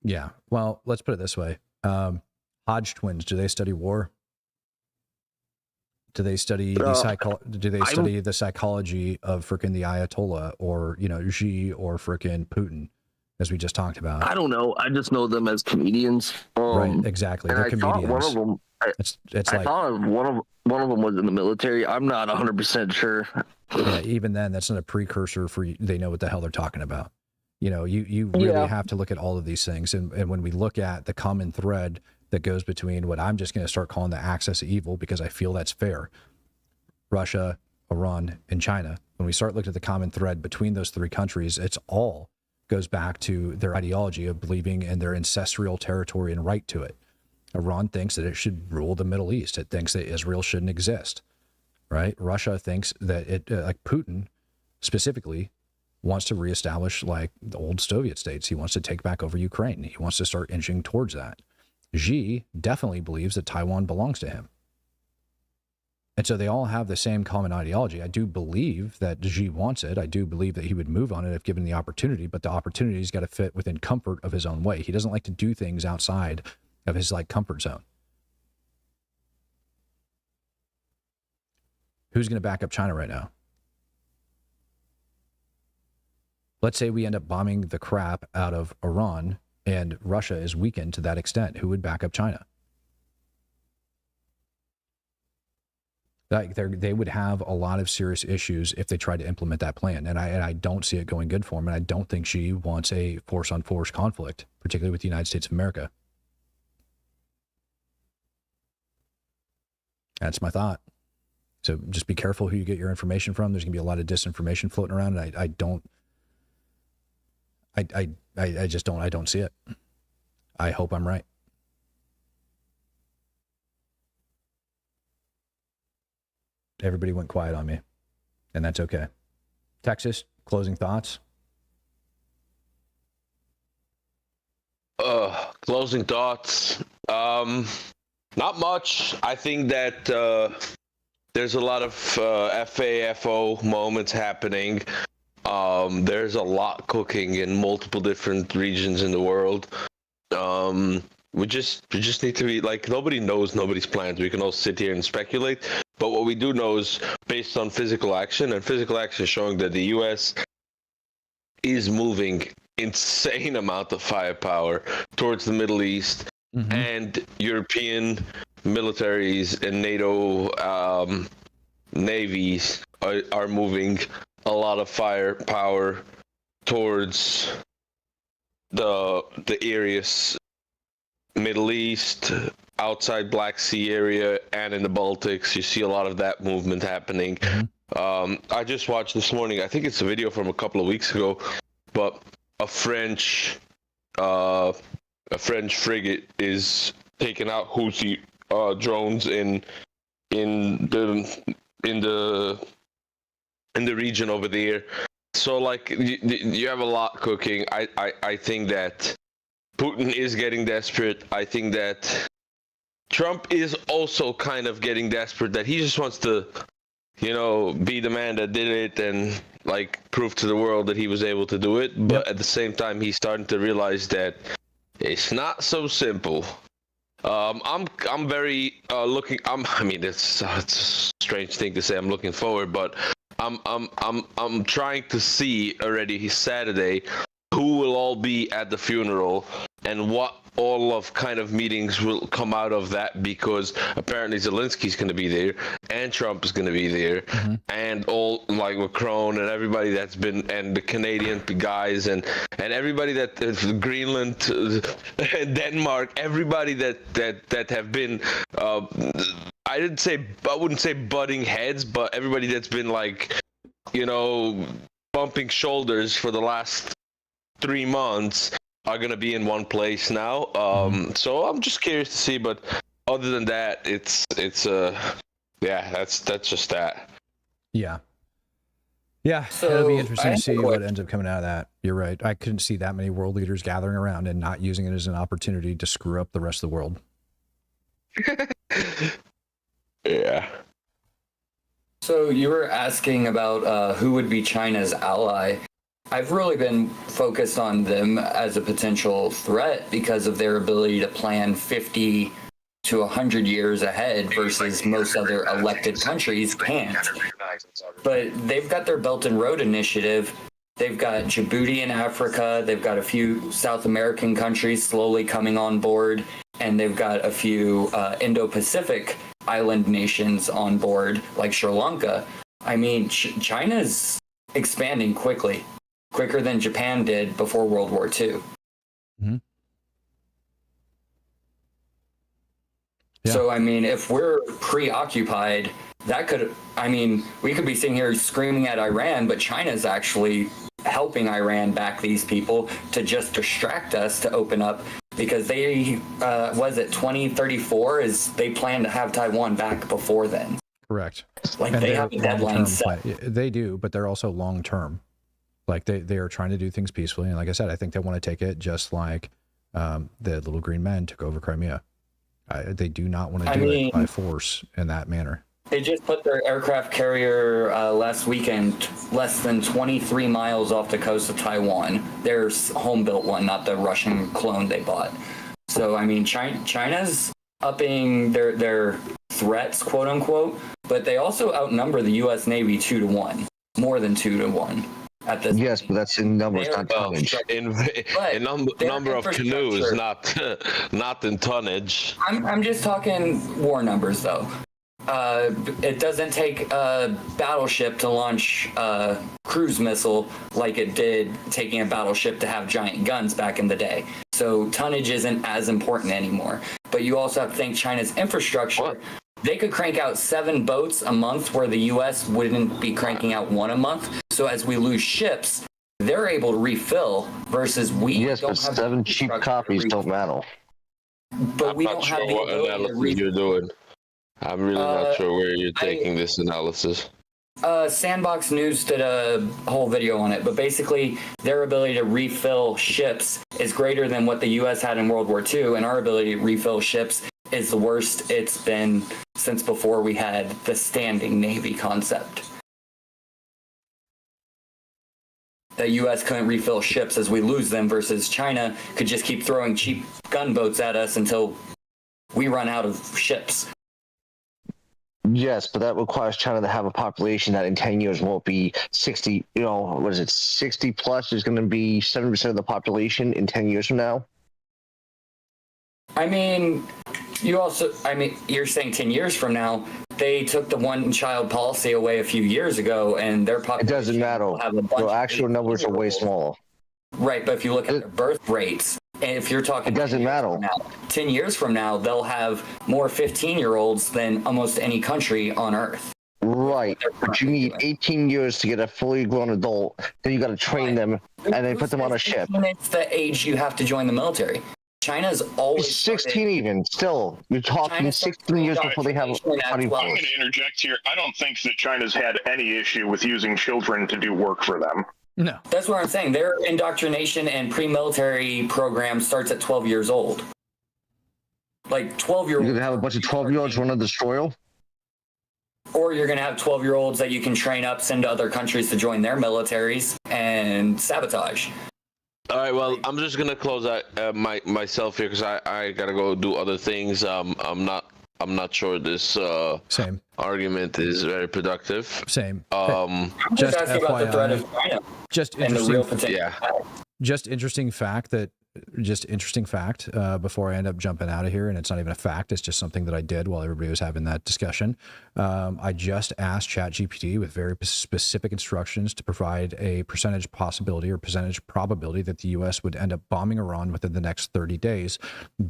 Speaker 1: Yeah. Well, let's put it this way: Hodge twins, do they study war? Do they study the psychology of frickin' the Ayatollah, or Xi, or frickin' Putin, as we just talked about?
Speaker 8: I don't know. I just know them as comedians.
Speaker 1: Right. Exactly. They're comedians.
Speaker 8: One of them. I thought one of them was in the military. I'm not 100% sure.
Speaker 1: Yeah. Even then, that's not a precursor for they know what the hell they're talking about. You really have to look at all of these things, and when we look at the common thread that goes between what I'm just going to start calling the axis of evil, because I feel that's fair, Russia, Iran, and China. When we start looking at the common thread between those 3 countries, it's all goes back to their ideology of believing in their ancestral territory and right to it. Iran thinks that it should rule the Middle East. It thinks that Israel shouldn't exist, right? Russia thinks that it, like Putin specifically, wants to reestablish like the old Soviet states. He wants to take back over Ukraine. He wants to start inching towards that. Xi definitely believes that Taiwan belongs to him. And so they all have the same common ideology. I do believe that Xi wants it. I do believe that he would move on it if given the opportunity, but the opportunity's got to fit within comfort of his own way. He doesn't like to do things outside of his comfort zone. Who's going to back up China right now? Let's say we end up bombing the crap out of Iran and Russia is weakened to that extent. Who would back up China? They would have a lot of serious issues if they tried to implement that plan. And I don't see it going good for them. And I don't think Xi wants a force-on-force conflict, particularly with the United States of America. That's my thought. So just be careful who you get your information from. There's going to be a lot of disinformation floating around. And I don't see it. I hope I'm right. Everybody went quiet on me, and that's okay. Texas, closing thoughts?
Speaker 4: Closing thoughts. Not much. I think that there's a lot of FAFO moments happening. There's a lot cooking in multiple different regions in the world. We just need to be like, nobody knows nobody's plans. We can all sit here and speculate. But what we do know is based on physical action, and physical action showing that the U.S. is moving insane amount of firepower towards the Middle East, and European militaries and NATO navies are moving a lot of firepower towards the areas, Middle East, outside Black Sea area, and in the Baltics. You see a lot of that movement happening. I just watched this morning, I think it's a video from a couple of weeks ago, but a French frigate is taking out Houthi drones in the in the region over there. So like you have a lot cooking. I think that Putin is getting desperate. I think that Trump is also kind of getting desperate, that he just wants to, be the man that did it and like prove to the world that he was able to do it. But at the same time, he's starting to realize that it's not so simple. I'm very looking. I mean, it's a strange thing to say. I'm looking forward, but I'm trying to see already Saturday who will all be at the funeral and what all of kind of meetings will come out of that, because apparently Zelensky's going to be there and Trump is going to be there, and all like Macron and everybody that's been, and the Canadian guys and everybody that Greenland, Denmark, everybody that have been I wouldn't say butting heads, but everybody that's been like bumping shoulders for the last 3 months are gonna be in one place now. So I'm just curious to see, but other than that, it's that's just that.
Speaker 1: Yeah, so it'll be interesting to see what ends up coming out of that. You're right. I couldn't see that many world leaders gathering around and not using it as an opportunity to screw up the rest of the world.
Speaker 4: Yeah.
Speaker 9: So you were asking about who would be China's ally. I've really been focused on them as a potential threat because of their ability to plan 50 to 100 years ahead versus most other elected countries can't. But they've got their Belt and Road Initiative. They've got Djibouti in Africa. They've got a few South American countries slowly coming on board. And they've got a few Indo-Pacific island nations on board, like Sri Lanka. I mean, China's expanding quickly. Quicker than Japan did before World War II.
Speaker 1: Yeah.
Speaker 9: So, I mean, if we're preoccupied, we could be sitting here screaming at Iran, but China's actually helping Iran back these people to just distract us to open up, because they, 2034 is they plan to have Taiwan back before then.
Speaker 1: Correct.
Speaker 9: Like, they have a deadline set.
Speaker 1: They do, but they're also long-term. Like they are trying to do things peacefully, and like I said, I think they want to take it just like the little green men took over Crimea. They do not want to do it by force in that manner.
Speaker 9: They just put their aircraft carrier last weekend less than 23 miles off the coast of Taiwan. Their home-built one, not the Russian clone they bought. So I mean, China's upping their threats, quote unquote, but they also outnumber the U.S. Navy 2-1, more than 2-1.
Speaker 8: Yes, but that's in numbers, not tonnage.
Speaker 4: In number of canoes, not in tonnage.
Speaker 9: I'm just talking war numbers, though. It doesn't take a battleship to launch a cruise missile like it did taking a battleship to have giant guns back in the day. So tonnage isn't as important anymore. But you also have to think China's infrastructure. What? They could crank out 7 boats a month where the U.S. wouldn't be cranking out 1 a month. So as we lose ships, they're able to refill versus we
Speaker 8: yes,
Speaker 9: don't
Speaker 8: but
Speaker 9: have
Speaker 8: 7 cheap copies don't matter.
Speaker 9: But
Speaker 4: I'm
Speaker 9: we
Speaker 4: not
Speaker 9: don't
Speaker 4: sure
Speaker 9: have the
Speaker 4: what analysis you're doing. I'm really not sure where you're taking this analysis.
Speaker 9: Sandbox News did a whole video on it, but basically their ability to refill ships is greater than what the U.S. had in World War II, and our ability to refill ships is the worst it's been since before we had the standing Navy concept. The U.S. couldn't refill ships as we lose them, versus China could just keep throwing cheap gunboats at us until we run out of ships.
Speaker 8: Yes, but that requires China to have a population that in 10 years won't be 60, 60 plus is going to be 70% of the population in 10 years from now?
Speaker 9: I mean, you're saying 10 years from now. They took the one-child policy away a few years ago, and their population...
Speaker 8: It doesn't matter. The actual numbers are way smaller.
Speaker 9: Right, but if you look at their birth rates, and if you're talking...
Speaker 8: It doesn't matter.
Speaker 9: 10 years from now, they'll have more 15-year-olds than almost any country on Earth.
Speaker 8: Right, but you need 18 years to get a fully grown adult. Then you got to train them and then put them on a ship.
Speaker 9: It's the age you have to join the military. China's always
Speaker 10: He's 16 even. Still, you're talking
Speaker 9: China's
Speaker 10: 16 years before they have a fighting
Speaker 7: I'm
Speaker 10: force.
Speaker 7: going to interject here. I don't think that China's had any issue with using children to do work for them.
Speaker 1: No.
Speaker 9: That's what I'm saying. Their indoctrination and pre-military program starts at 12 years old. Like 12-year-olds.
Speaker 10: You're gonna have a bunch of 12-year-olds run a destroyer.
Speaker 9: Or you're going to have 12-year-olds that you can train up, send to other countries to join their militaries and sabotage.
Speaker 4: All right, well, I'm just gonna close out myself here because I gotta go do other things. I'm not sure this
Speaker 1: Same.
Speaker 4: argument is very productive.
Speaker 1: Same.
Speaker 9: Just asking about the threat
Speaker 1: FYI,
Speaker 9: of China
Speaker 1: just
Speaker 9: and the real
Speaker 1: interesting.
Speaker 9: potential.
Speaker 1: Just interesting fact before I end up jumping out of here, and it's not even a fact, it's just something that I did while everybody was having that discussion. I just asked ChatGPT with very specific instructions to provide a percentage possibility or percentage probability that the U.S. would end up bombing Iran within the next 30 days,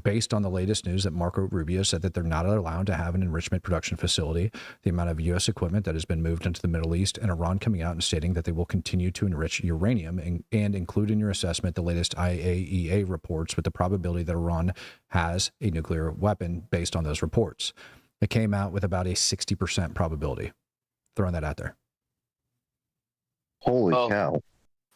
Speaker 1: based on the latest news that Marco Rubio said that they're not allowed to have an enrichment production facility, the amount of U.S. equipment that has been moved into the Middle East, and Iran coming out and stating that they will continue to enrich uranium and include in your assessment the latest IAEA reports with the probability that Iran has a nuclear weapon based on those reports. It came out with about a 60% probability. Throwing that out there.
Speaker 10: Holy
Speaker 4: Oh.
Speaker 10: cow.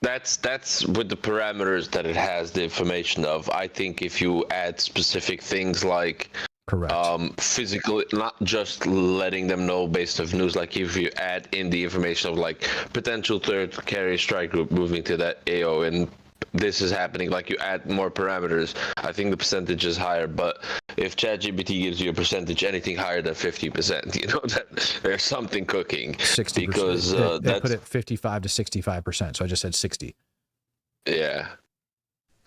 Speaker 4: That's with the parameters that it has the information of. I think if you add specific things like
Speaker 1: Correct.
Speaker 4: physical, not just letting them know based on news, like if you add in the information of like potential third carrier strike group moving to that AO and this is happening, like you add more parameters, I think the percentage is higher. But if ChatGPT gives you a percentage anything higher than 50%, you know that there's something cooking.
Speaker 1: 60%.
Speaker 4: Because
Speaker 1: they
Speaker 4: that's
Speaker 1: put it 55 to 65%. So I just said 60.
Speaker 4: yeah.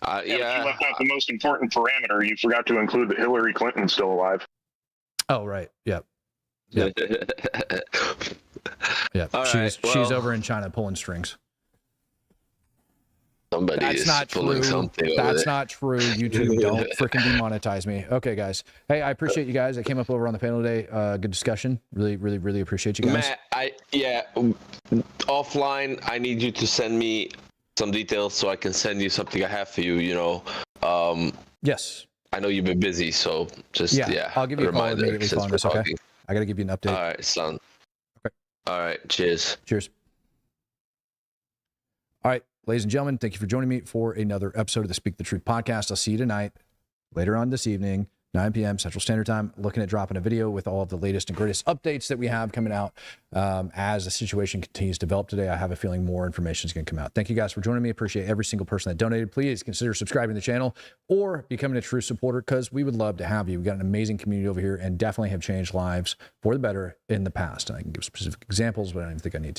Speaker 7: But you left out the most important parameter. You forgot to include that Hillary Clinton's still alive.
Speaker 1: Oh, right. Yep. Yep. Yep.
Speaker 4: All
Speaker 1: She's
Speaker 4: right,
Speaker 1: over in China pulling strings.
Speaker 4: Somebody
Speaker 1: That's
Speaker 4: is
Speaker 1: not
Speaker 4: pulling
Speaker 1: true.
Speaker 4: something over
Speaker 1: That's
Speaker 4: there.
Speaker 1: not true. YouTube, don't freaking demonetize me. Okay, guys. Hey, I appreciate you guys that came up over on the panel today. Good discussion. Really, really, really appreciate you guys.
Speaker 4: Matt, offline, I need you to send me some details so I can send you something I have for you. You know,
Speaker 1: Yes.
Speaker 4: I know you've been busy, so just
Speaker 1: I'll give you a call
Speaker 4: reminder
Speaker 1: immediately
Speaker 4: since
Speaker 1: following
Speaker 4: we're
Speaker 1: this. Okay.
Speaker 4: talking.
Speaker 1: I got to give you an update.
Speaker 4: All right, son.
Speaker 1: Okay.
Speaker 4: All right, cheers.
Speaker 1: Cheers. All right, ladies and gentlemen, thank you for joining me for another episode of the Speak the Truth podcast. I'll see you tonight, later on this evening, 9 p.m. Central Standard Time, looking at dropping a video with all of the latest and greatest updates that we have coming out as the situation continues to develop today. I have a feeling more information is going to come out. Thank you guys for joining me. Appreciate every single person that donated. Please consider subscribing to the channel or becoming a true supporter because we would love to have you. We've got an amazing community over here and definitely have changed lives for the better in the past. And I can give specific examples, but I don't even think I need to.